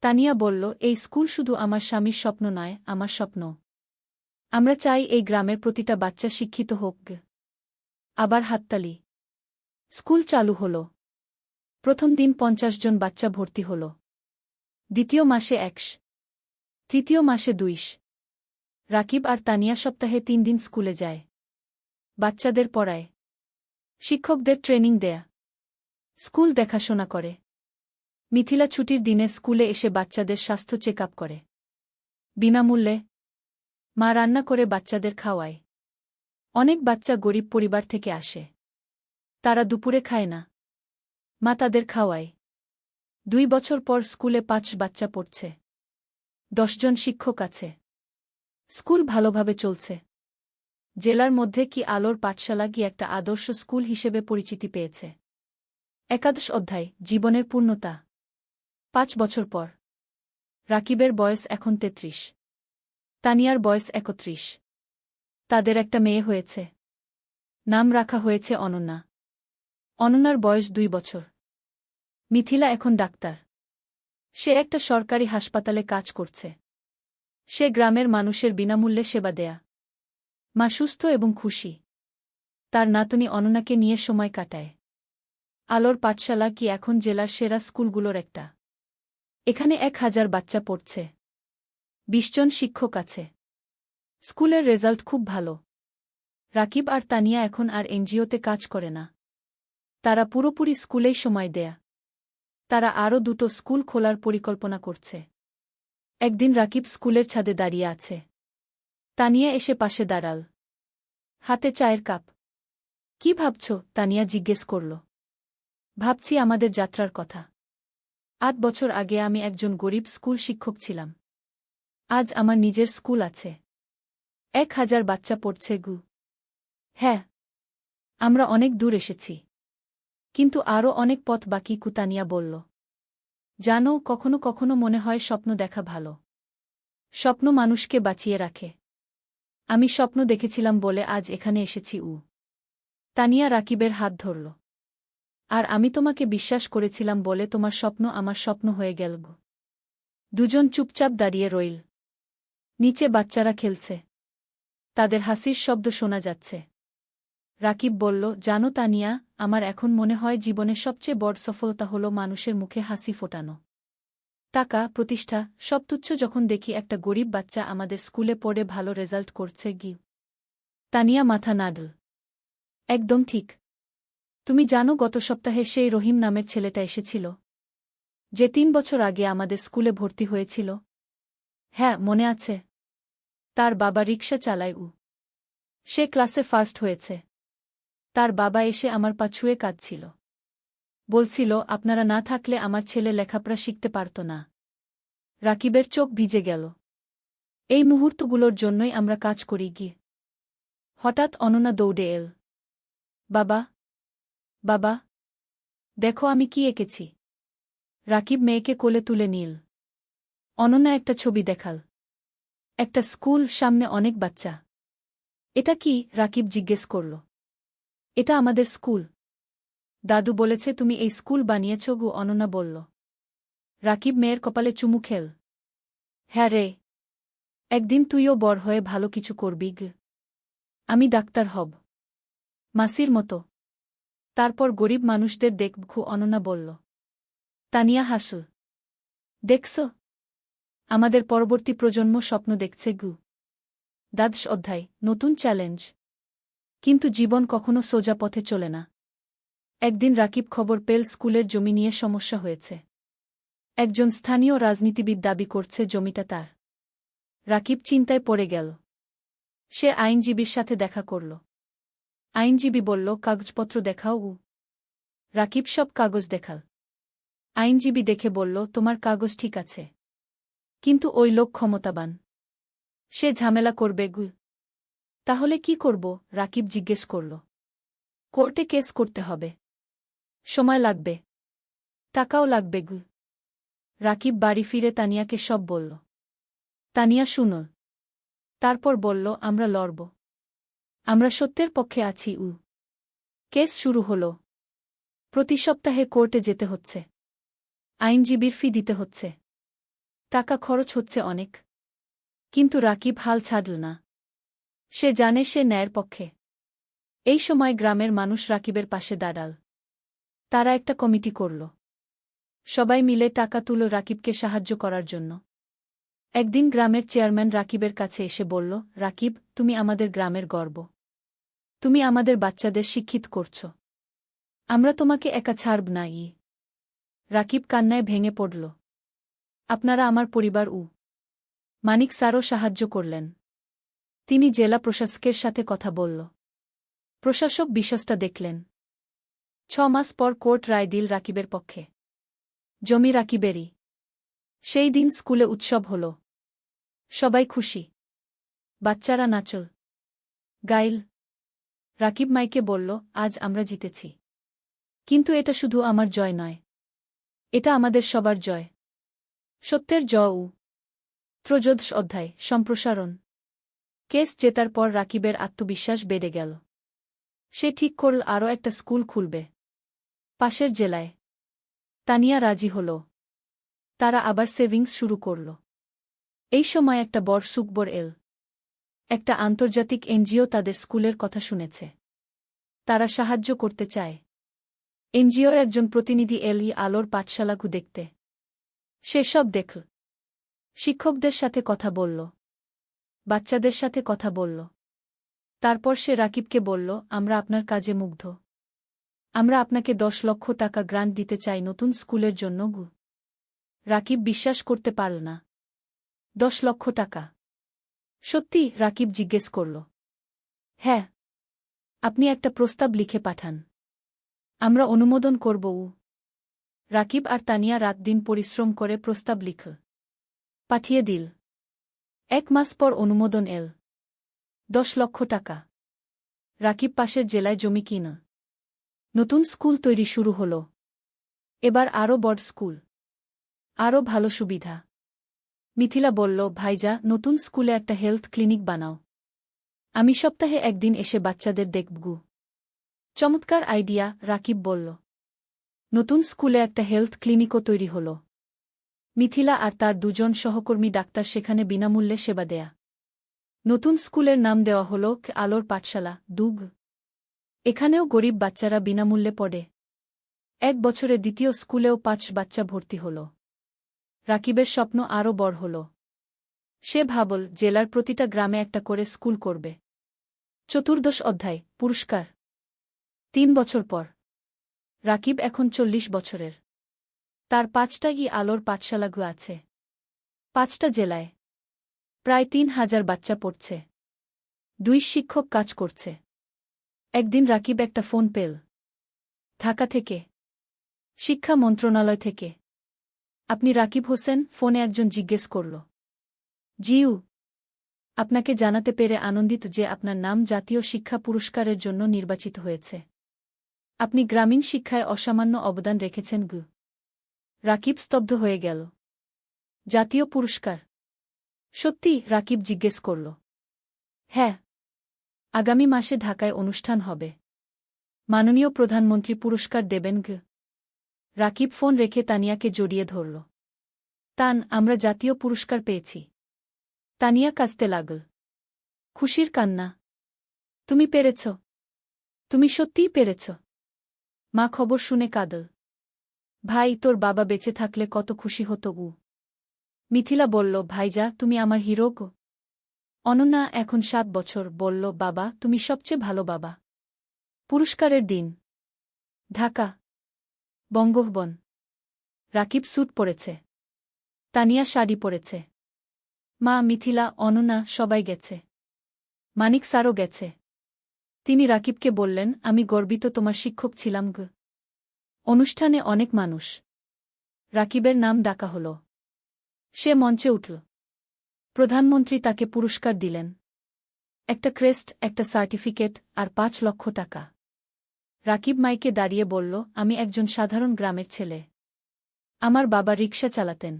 Speaker 1: তানিয়া বলল, এই স্কুল শুধু আমার স্বামীর স্বপ্ন নয়, আমার স্বপ্ন। আমরা চাই এই গ্রামের প্রতিটা বাচ্চা শিক্ষিত হোক। আবার হাততালি। স্কুল চালু হল। প্রথম দিন 50 জন বাচ্চা ভর্তি হল। দ্বিতীয় মাসে 100। তৃতীয় মাসে 200। রাকিব আর তানিয়া সপ্তাহে 3 দিন স্কুলে যায়। বাচ্চাদের পড়ায়। শিক্ষকদের ট্রেনিং দেয়া। স্কুল দেখাশোনা করে। মিথিলা ছুটির দিনে স্কুলে এসে বাচ্চাদের স্বাস্থ্য চেক আপ করে। বিনামূল্যে। মা রান্না করে বাচ্চাদের খাওয়ায়। অনেক বাচ্চা গরিব পরিবার থেকে আসে। তারা দুপুরে খায় না। মা তাদের খাওয়ায়। 2 বছর পর স্কুলে 5 বাচ্চা পড়ছে। 10 জন শিক্ষক আছে। স্কুল ভালোভাবে চলছে। জেলার মধ্যে কি আলোর পাঠশালা কি একটা আদর্শ স্কুল হিসেবে পরিচিতি পেয়েছে। 11 অধ্যায়, জীবনের পূর্ণতা। 5 বছর পর। রাকিবের বয়স এখন 33। তানিয়ার বয়স 31। তাদের একটা মেয়ে হয়েছে। নাম রাখা হয়েছে অনন্যা। অনন্যার বয়স 2 বছর। মিথিলা এখন ডাক্তার। সে একটা সরকারি হাসপাতালে কাজ করছে। সে গ্রামের মানুষের বিনামূল্যে সেবা দেয়া। মা সুস্থ এবং খুশি। তার নাতনি অনন্যাকে নিয়ে সময় কাটায়। আলোর পাঠশালা কি এখন জেলার সেরা স্কুলগুলোর একটা। এখানে 1000 বাচ্চা পড়ছে। 20 জন শিক্ষক আছে। স্কুলের রেজাল্ট খুব ভালো। রাকিব আর তানিয়া এখন আর এনজিওতে কাজ করে না। তারা পুরোপুরি স্কুলেই সময় দেয়া। তারা আরও 2টো স্কুল খোলার পরিকল্পনা করছে। একদিন রাকিব স্কুলের ছাদে দাঁড়িয়ে আছে। তানিয়া এসে পাশে দাঁড়াল। হাতে চায়ের কাপ। কি ভাবছ? তানিয়া জিজ্ঞেস করল। ভাবছি আমাদের যাত্রার কথা। 8 বছর আগে আমি একজন গরিব স্কুল শিক্ষক ছিলাম। আজ আমার নিজের স্কুল আছে। 1000 বাচ্চা পড়ছে। হ্যাঁ, আমরা অনেক দূর এসেছি। কিন্তু আরও অনেক পথ বাকি। তানিয়া বলল। জানো, কখনো কখনো মনে হয় স্বপ্ন দেখা ভালো। স্বপ্ন মানুষকে বাঁচিয়ে রাখে। আমি স্বপ্ন দেখেছিলাম বলে আজ এখানে এসেছি। তানিয়া রাকিবের হাত ধরল। আর আমি তোমাকে বিশ্বাস করেছিলাম বলে তোমার স্বপ্ন আমার স্বপ্ন হয়ে গেল। দুজন চুপচাপ দাঁড়িয়ে রইল। নিচে বাচ্চারা খেলছে। তাদের হাসির শব্দ শোনা যাচ্ছে। রাকিব বলল, জানো তানিয়া, আমার এখন মনে হয় জীবনের সবচেয়ে বড় সফলতা হলো মানুষের মুখে হাসি ফোটানো। টাকা, প্রতিষ্ঠা, সব তুচ্ছ যখন দেখি একটা গরিব বাচ্চা আমাদের স্কুলে পড়ে ভালো রেজাল্ট করছে। তানিয়া মাথা নাড়ল। একদম ঠিক। তুমি জানো গত সপ্তাহে সেই রহিম নামের ছেলেটা এসেছিল, যে 3 বছর আগে আমাদের স্কুলে ভর্তি হয়েছিল? হ্যাঁ, মনে আছে। তার বাবা রিকশা চালায়। সে ক্লাসে ফার্স্ট হয়েছে। তার বাবা এসে আমার পা ছুঁয়ে কাঁদছিল। বলছিল, আপনারা না থাকলে আমার ছেলে লেখাপড়া শিখতে পারত না। রাকিবের চোখ ভিজে গেল। এই মুহূর্তগুলোর জন্যই আমরা কাজ করি। হঠাৎ অনন্যা দৌড়ে এল। বাবা, বাবা, দেখো আমি কি এঁকেছি। রাকিব মেয়েকে কোলে তুলে নিল। অনন্যা একটা ছবি দেখাল। একটা স্কুল, সামনে অনেক বাচ্চা। এটা কি? রাকিব জিজ্ঞেস করল। এটা আমাদের স্কুল। দাদু বলেছে তুমি এই স্কুল বানিয়েছ। অনন্যা বলল। রাকিব মেয়ের কপালে চুমু খেল। হ্যাঁ রে, একদিন তুইও বড় হয়ে ভালো কিছু করবি। আমি ডাক্তার হব, মাসির মতো। তারপর গরিব মানুষদের দেখব। অনন্যা বলল। তানিয়া হাসল। দেখছ, আমাদের পরবর্তী প্রজন্ম স্বপ্ন দেখছে। দ্বাদশ অধ্যায়, নতুন চ্যালেঞ্জ। কিন্তু জীবন কখনো সোজা পথে চলে না। একদিন রাকিব খবর পেল স্কুলের জমি নিয়ে সমস্যা হয়েছে। একজন স্থানীয় রাজনীতিবিদ দাবি করছে জমিটা তার। রাকিব চিন্তায় পড়ে গেল। সে আইনজীবীর সাথে দেখা করল। আইনজীবী বলল, কাগজপত্র দেখাও। রাকিব সব কাগজ দেখাল। আইনজীবী দেখে বলল, তোমার কাগজ ঠিক আছে, কিন্তু ওই লোক ক্ষমতাবান। সে ঝামেলা করবে। তাহলে কি করব? রাকিব জিজ্ঞেস করল। কোর্টে কেস করতে হবে। সময় লাগবে, টাকাও লাগবে। রাকিব বাড়ি ফিরে তানিয়াকে সব বলল। তানিয়া শুনল। তারপর বলল, আমরা লড়ব। আমরা সত্যের পক্ষে আছি। কেস শুরু হল। প্রতি সপ্তাহে কোর্টে যেতে হচ্ছে। আইনজীবীর ফি দিতে হচ্ছে। টাকা খরচ হচ্ছে অনেক। কিন্তু রাকিব হাল ছাড়ল না। সে জানে সে ন্যায়ের পক্ষে। এই সময় গ্রামের মানুষ রাকিবের পাশে দাঁড়াল। তারা একটা কমিটি করল। সবাই মিলে টাকা তুলো রাকিবকে সাহায্য করার জন্য। একদিন গ্রামের চেয়ারম্যান রাকিবের কাছে এসে বলল, রাকিব, তুমি আমাদের গ্রামের গর্ব। তুমি আমাদের বাচ্চাদের শিক্ষিত করছ। আমরা তোমাকে একা ছাড়ব না। রাকিব কান্নায় ভেঙে পড়ল। আপনারা আমার পরিবার। মানিক স্যারও সাহায্য করলেন। তিনি জেলা প্রশাসকের সাথে কথা বলল। প্রশাসক বিষয়টা দেখলেন। 6 মাস পর কোর্ট রায় দিল রাকিবের পক্ষে। জমি রাকিবেরই। সেই দিন স্কুলে উৎসব হল। সবাই খুশি। বাচ্চারা নাচল, গাইল। রাকিব মাইকে বলল, আজ আমরা জিতেছি। কিন্তু এটা শুধু আমার জয় নয়, এটা আমাদের সবার জয়। সত্যের জয়। ত্রয়োদশ অধ্যায়, সম্প্রসারণ। কেস জেতার পর রাকিবের আত্মবিশ্বাস বেড়ে গেল। সে ঠিক করল আরও একটা স্কুল খুলবে, পাশের জেলায়। তানিয়া রাজি হল। তারা আবার সেভিংস শুরু করল। এই সময় একটা বড় সুখবর এল। একটা আন্তর্জাতিক এনজিও তাদের স্কুলের কথা শুনেছে। তারা সাহায্য করতে চায়। এনজিওর একজন প্রতিনিধি এল আলোর পাঠশালাগু দেখতে। সে সব দেখল। শিক্ষকদের সাথে কথা বলল, বাচ্চাদের সাথে কথা বলল। তারপর সে রাকিবকে বলল, আমরা আপনার কাজে মুগ্ধ। আমরা আপনাকে 10 লক্ষ টাকা গ্রান্ট দিতে চাই নতুন স্কুলের জন্য। রাকিব বিশ্বাস করতে পারল না। 10 লক্ষ টাকা? সত্যি? রাকিব জিজ্ঞেস করল। হ্যাঁ। আপনি একটা প্রস্তাব লিখে পাঠান, আমরা অনুমোদন করব। রাকিব আর তানিয়া রাত দিন পরিশ্রম করে প্রস্তাব লিখল, পাঠিয়ে দিল। 1 মাস পর অনুমোদন এল। 10 লক্ষ টাকা। রাকিব পাশের জেলায় জমি কিনা। নতুন স্কুল তৈরি শুরু হল। এবার আরও বড় স্কুল, আরও ভালো সুবিধা। মিথিলা বলল, ভাইজা, নতুন স্কুলে একটা হেলথ ক্লিনিক বানাও। আমি সপ্তাহে একদিন এসে বাচ্চাদের দেখব। চমৎকার আইডিয়া, রাকিব বলল। নতুন স্কুলে একটা হেলথ ক্লিনিকও তৈরি হল। মিথিলা আর তার দুজন সহকর্মী ডাক্তার সেখানে বিনামূল্যে সেবা দেয়া। নতুন স্কুলের নাম দেওয়া হল আলোর পাঠশালা, দুগ। এখানেও গরিব বাচ্চারা বিনামূল্যে পড়ে। 1 বছরে দ্বিতীয় স্কুলেও 5 বাচ্চা ভর্তি হল। রাকিবের স্বপ্ন আরও বড় হল। সে ভাবল জেলার প্রতিটা গ্রামে একটা করে স্কুল করবে। 14 অধ্যায়, পুরস্কার। 3 বছর পর রাকিব এখন 40 বছরের। তার 5টা আলোর পাঠশালাগু আছে। 5টা জেলায় প্রায় 3000 বাচ্চা পড়ছে। 2 শিক্ষক কাজ করছে। একদিন রাকিব একটা ফোন পেল। ঢাকা থেকে, শিক্ষা মন্ত্রণালয় থেকে। আপনি রাকিব হোসেন? ফোনে একজন জিজ্ঞেস করল। জিউ, আপনাকে জানাতে পেরে আনন্দিত যে আপনার নাম জাতীয় শিক্ষা পুরস্কারের জন্য নির্বাচিত হয়েছে। আপনি গ্রামীণ শিক্ষায় অসামান্য অবদান রেখেছেন গু। রাকিব স্তব্ধ হয়ে গেল। জাতীয় পুরস্কার? সত্যি? রাকিব জিজ্ঞেস করল। হ্যাঁ, আগামী মাসে ঢাকায় অনুষ্ঠান হবে। মাননীয় প্রধানমন্ত্রী পুরস্কার দেবেন গু। রাকিব ফোন রেখে তানিয়াকে জড়িয়ে ধরল। তান, আমরা জাতীয় পুরস্কার পেয়েছি। তানিয়া কাঁদতে লাগল। খুশির কান্না। তুমি পেরেছ। তুমি সত্যিই পেরেছ। মা খবর শুনে কাঁদল। ভাই, তোর বাবা বেঁচে থাকলে কত খুশি হতো উ। মিথিলা বলল, ভাইজা, তুমি আমার হিরো গো। অনন্যা, এখন 7 বছর, বলল, বাবা, তুমি সবচেয়ে ভালো বাবা। পুরস্কারের দিন, ঢাকা, বঙ্গভবন। রাকিব স্যুট পরেছে। তানিয়া শাড়ি পরেছে। মা, মিথিলা, অনন্যা সবাই গেছে। মানিক স্যারও গেছে। তিনি রাকিবকে বললেন, আমি গর্বিত তোমার শিক্ষক ছিলাম গো। অনুষ্ঠানে অনেক মানুষ। রাকিবের নাম ডাকা হল। সে মঞ্চে উঠল। প্রধানমন্ত্রী তাকে পুরস্কার দিলেন। একটা ক্রেস্ট, একটা সার্টিফিকেট আর 5 লক্ষ টাকা। রাকিব মাইকে দাঁড়িয়ে বলল, আমি একজন সাধারণ গ্রামের ছেলে। আমার বাবা রিকশা চালাতেন।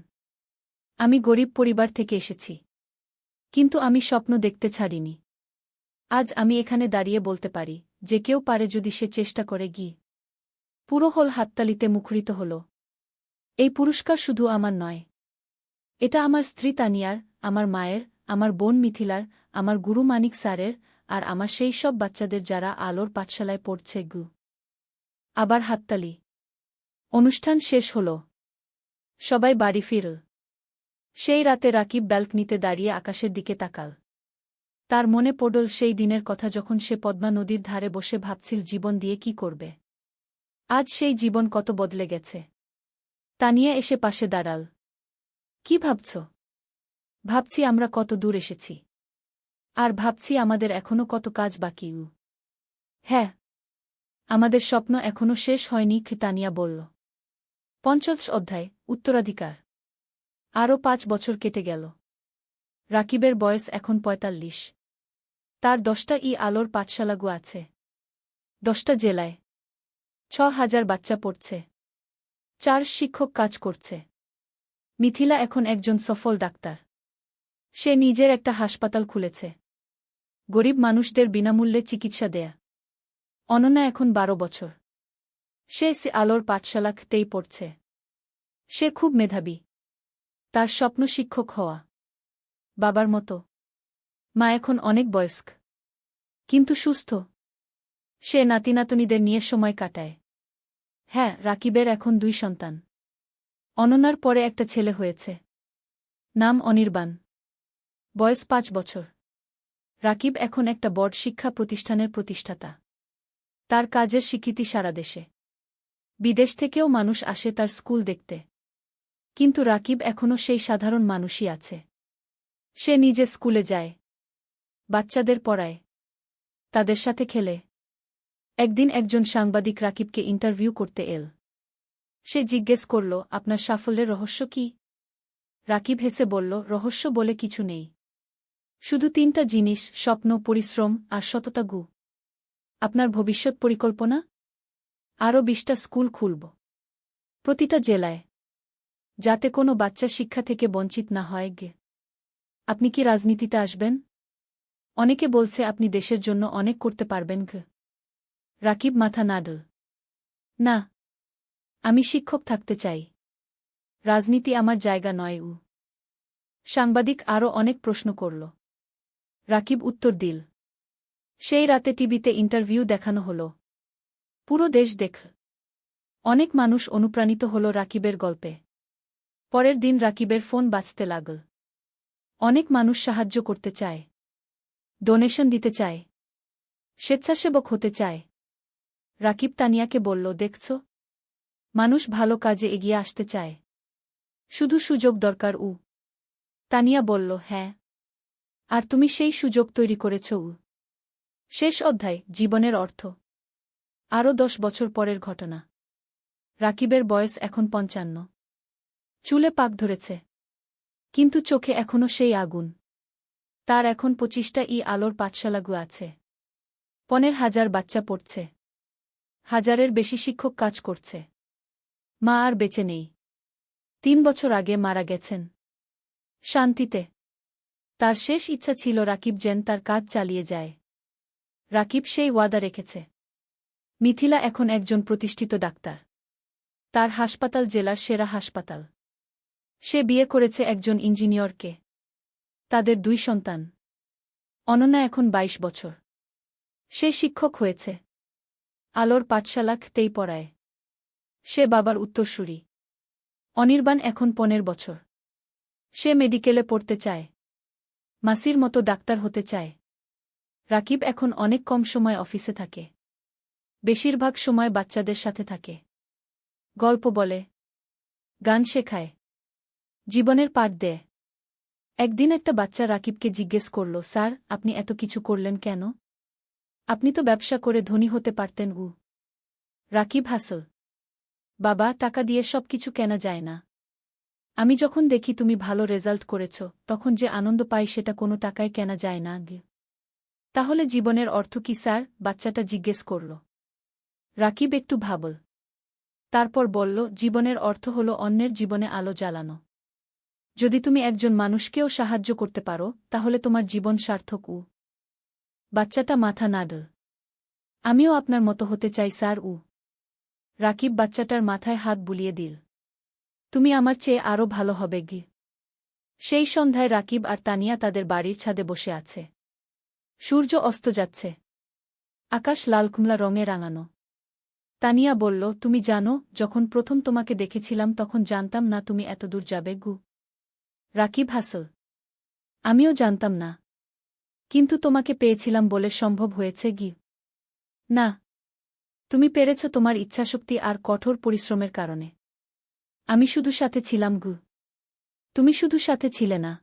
Speaker 1: আমি গরিব পরিবার থেকে এসেছি। কিন্তু আমি স্বপ্ন দেখতে ছাড়িনি। আজ আমি এখানে দাঁড়িয়ে বলতে পারি, যে কেউ পারে যদি সে চেষ্টা করে গি। পুরো হল হাততালিতে মুখরিত হল। এই পুরস্কার শুধু আমার নয়। এটা আমার স্ত্রী তানিয়ার, আমার মায়ের, আমার বোন মিথিলার, আমার গুরু মানিক স্যারের, আর আমার সেই সব বাচ্চাদের যারা আলোর পাঠশালায় পড়ছে গু। আবার হাততালি। অনুষ্ঠান শেষ হল। সবাই বাড়ি ফিরল। সেই রাতে রাকিব ব্যালকনিতে দাঁড়িয়ে আকাশের দিকে তাকাল। তার মনে পড়ল সেই দিনের কথা যখন সে পদ্মা নদীর ধারে বসে ভাবছিল জীবন দিয়ে কি করবে। আজ সেই জীবন কত বদলে গেছে। তানিয়া এসে পাশে দাঁড়াল। কি ভাবছ? ভাবছি আমরা কত দূর এসেছি। আর ভাবছি আমাদের এখনো কত কাজ বাকি। হ্যাঁ, আমাদের স্বপ্ন এখনো শেষ হয়নি, তানিয়া বলল। 50 অধ্যায়, উত্তরাধিকার। আরও 5 বছর কেটে গেল। রাকিবের বয়স এখন 45। তার 10টা আলোর পাঠশালাগু আছে। 10টা জেলায় 6000 বাচ্চা পড়ছে। 4 শিক্ষক কাজ করছে। মিথিলা এখন একজন সফল ডাক্তার। সে নিজের একটা হাসপাতাল খুলেছে। গরিব মানুষদের বিনামূল্যে চিকিৎসা দেয়া। অনন্যা এখন 12 বছর। সে আলোর পাঠশালাতেই পড়ছে। সে খুব মেধাবী। তার স্বপ্ন শিক্ষক হওয়া। বাবার মতো। মা এখন অনেক বয়স্ক, কিন্তু সুস্থ। সে নাতিনাতনীদের নিয়ে সময় কাটায়। হ্যাঁ, রাকিবের এখন 2 সন্তান। অনন্যার পরে একটা ছেলে হয়েছে। নাম অনির্বাণ। বয়স 5 বছর। রাকিব এখন একটা বড় শিক্ষা প্রতিষ্ঠানের প্রতিষ্ঠাতা। তার কাজের স্বীকৃতি সারা দেশে। বিদেশ থেকেও মানুষ আসে তার স্কুল দেখতে। কিন্তু রাকিব এখনও সেই সাধারণ মানুষই আছে। সে নিজে স্কুলে যায়, বাচ্চাদের পড়ায়, তাদের সাথে খেলে। একদিন একজন সাংবাদিক রাকিবকে ইন্টারভিউ করতে এল। সে জিজ্ঞেস করল, আপনার সাফল্যের রহস্য কি? রাকিব হেসে বলল, রহস্য বলে কিছু নেই। শুধু 3টা জিনিস, স্বপ্ন, পরিশ্রম আর সততা গু। আপনার ভবিষ্যৎ পরিকল্পনা? আরও 20টা স্কুল খুলব, প্রতিটা জেলায়, যাতে কোনো বাচ্চা শিক্ষা থেকে বঞ্চিত না হয় গে। আপনি কি রাজনীতিতে আসবেন? অনেকে বলছে আপনি দেশের জন্য অনেক করতে পারবেন গে। রাকিব মাথা নাড়ল। না, আমি শিক্ষক থাকতে চাই। রাজনীতি আমার জায়গা নয়। সাংবাদিক আরও অনেক প্রশ্ন করল। রাকিব উত্তর দিল। সেই রাতে টিভিতে ইন্টারভিউ দেখানো হল। পুরো দেশ দেখল। অনেক মানুষ অনুপ্রাণিত হল রাকিবের গল্পে। পরের দিন রাকিবের ফোন বাজতে লাগল। অনেক মানুষ সাহায্য করতে চায়, ডোনেশন দিতে চায়, স্বেচ্ছাসেবক হতে চায়। রাকিব তানিয়াকে বলল, দেখছ, মানুষ ভালো কাজে এগিয়ে আসতে চায়, শুধু সুযোগ দরকার। তানিয়া বলল, হ্যাঁ, আর তুমি সেই সুযোগ তৈরি করেছ। শেষ অধ্যায়, জীবনের অর্থ। আরও 10 বছর পরের ঘটনা। রাকিবের বয়স এখন 55। চুলে পাক ধরেছে, কিন্তু চোখে এখনও সেই আগুন। তার এখন 25টা আলোর পাঠশালাগু আছে। 15,000 বাচ্চা পড়ছে, 1000-এর বেশি শিক্ষক কাজ করছে। মা আর বেঁচে নেই, 3 বছর আগে মারা গেছেন। শান্তিতে। তার শেষ ইচ্ছা ছিল রাকিব যেন তার কাজ চালিয়ে যায়। রাকিব সেই ওয়াদা রেখেছে। মিথিলা এখন একজন প্রতিষ্ঠিত ডাক্তার। তার হাসপাতাল জেলার সেরা হাসপাতাল। সে বিয়ে করেছে একজন ইঞ্জিনিয়রকে। তাদের 2 সন্তান। অনন্যা এখন 22 বছর। সে শিক্ষক হয়েছে, আলোর পাঠশালাতেই পড়ায়। সে বাবার উত্তরসূরি। অনির্বাণ এখন 15 বছর। সে মেডিকেলে পড়তে চায়, মাসির মতো ডাক্তার হতে চায়। রাকিব এখন অনেক কম সময় অফিসে থাকে, বেশিরভাগ সময় বাচ্চাদের সাথে থাকে, গল্প বলে, গান শেখায়, জীবনের পাঠ দেয়। একদিন একটা বাচ্চা রাকিবকে জিজ্ঞেস করল, স্যার, আপনি এত কিছু করলেন কেন? আপনি তো ব্যবসা করে ধনী হতে পারতেন। রাকিব হাসল। বাবা, টাকা দিয়ে সব কিছু কেনা যায় না। আমি যখন দেখি তুমি ভালো রেজাল্ট করেছ, তখন যে আনন্দ পাই সেটা কোনো টাকায় কেনা যায় না। তাহলে জীবনের অর্থ কি স্যার? বাচ্চাটা জিজ্ঞেস করল। রাকিব একটু ভাবল। তারপর বলল, জীবনের অর্থ হল অন্যের জীবনে আলো জ্বালানো। যদি তুমি একজন মানুষকেও সাহায্য করতে পারো, তাহলে তোমার জীবন সার্থক। বাচ্চাটা মাথা নাড়ল। আমিও আপনার মতো হতে চাই স্যার। রাকিব বাচ্চাটার মাথায় হাত বুলিয়ে দিল। তুমি আমার চেয়ে আরও ভালো হবে। সেই সন্ধ্যায় রাকিব আর তানিয়া তাদের বাড়ির ছাদে বসে আছে। সূর্য অস্ত যাচ্ছে, আকাশ লাল কুমলা রঙে রাঙানো। তানিয়া বলল, তুমি জানো, যখন প্রথম তোমাকে দেখেছিলাম তখন জানতাম না তুমি এত দূর যাবে। রাকিব হাসল। আমিও জানতাম না, কিন্তু তোমাকে পেয়েছিলাম বলে সম্ভব হয়েছে। না, তুমি পেরেছ তোমার ইচ্ছাশক্তি আর কঠোর পরিশ্রমের কারণে। আমি শুধু সাথে ছিলাম। তুমি শুধু সাথে ছিলে না,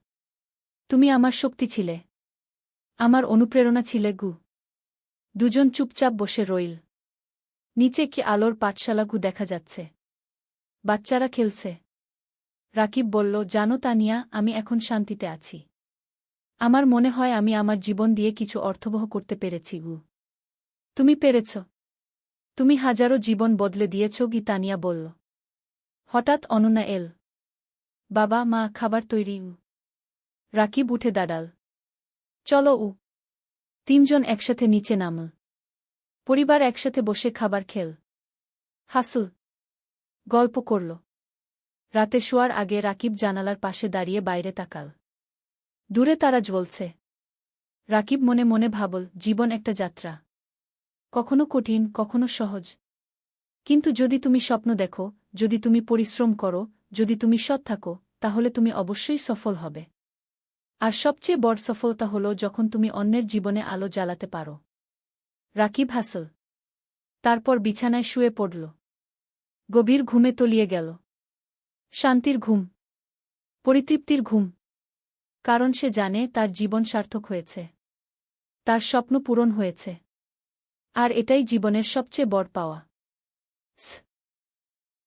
Speaker 1: তুমি আমার শক্তি ছিলে, আমার অনুপ্রেরণা ছিলে। দুজন চুপচাপ বসে রইল। নিচে কি আলোর পাঠশালা দেখা যাচ্ছে, বাচ্চারা খেলছে। রাকিব বলল, জানো তানিয়া, আমি এখন শান্তিতে আছি। আমার মনে হয় আমি আমার জীবন দিয়ে কিছু অর্থবহ করতে পেরেছি। তুমি পেরেছ, তুমি হাজারো জীবন বদলে দিয়েছ। তানিয়া বলল। হঠাৎ অনন্যা এল। বাবা, মা, খাবার তৈরি। রাকিব উঠে দাঁড়াল। চলো। 3 জন একসাথে নিচে নামল। পরিবার একসাথে বসে খাবার খেল, হাসল, গল্প করল। রাতে শোয়ার আগে রাকিব জানালার পাশে দাঁড়িয়ে বাইরে তাকাল। দূরে তারা জ্বলছে। রাকিব মনে মনে ভাবল, জীবন একটা যাত্রা, কখনো কঠিন, কখনো সহজ। কিন্তু যদি তুমি স্বপ্ন দেখো, যদি তুমি পরিশ্রম করো, যদি তুমি সৎ থাকো, তাহলে তুমি অবশ্যই সফল হবে। আর সবচেয়ে বড় সফলতা হলো যখন তুমি অন্যের জীবনে আলো জ্বালাতে পারো। রাকিব হাসল। তারপর বিছানায় শুয়ে পড়ল। গভীর ঘুমে তলিয়ে গেল। শান্তির ঘুম, পরিতৃপ্তির ঘুম। কারণ সে জানে তার জীবন সার্থক হয়েছে, তার স্বপ্ন পূরণ হয়েছে। আর এটাই জীবনের সবচেয়ে বড় পাওয়া।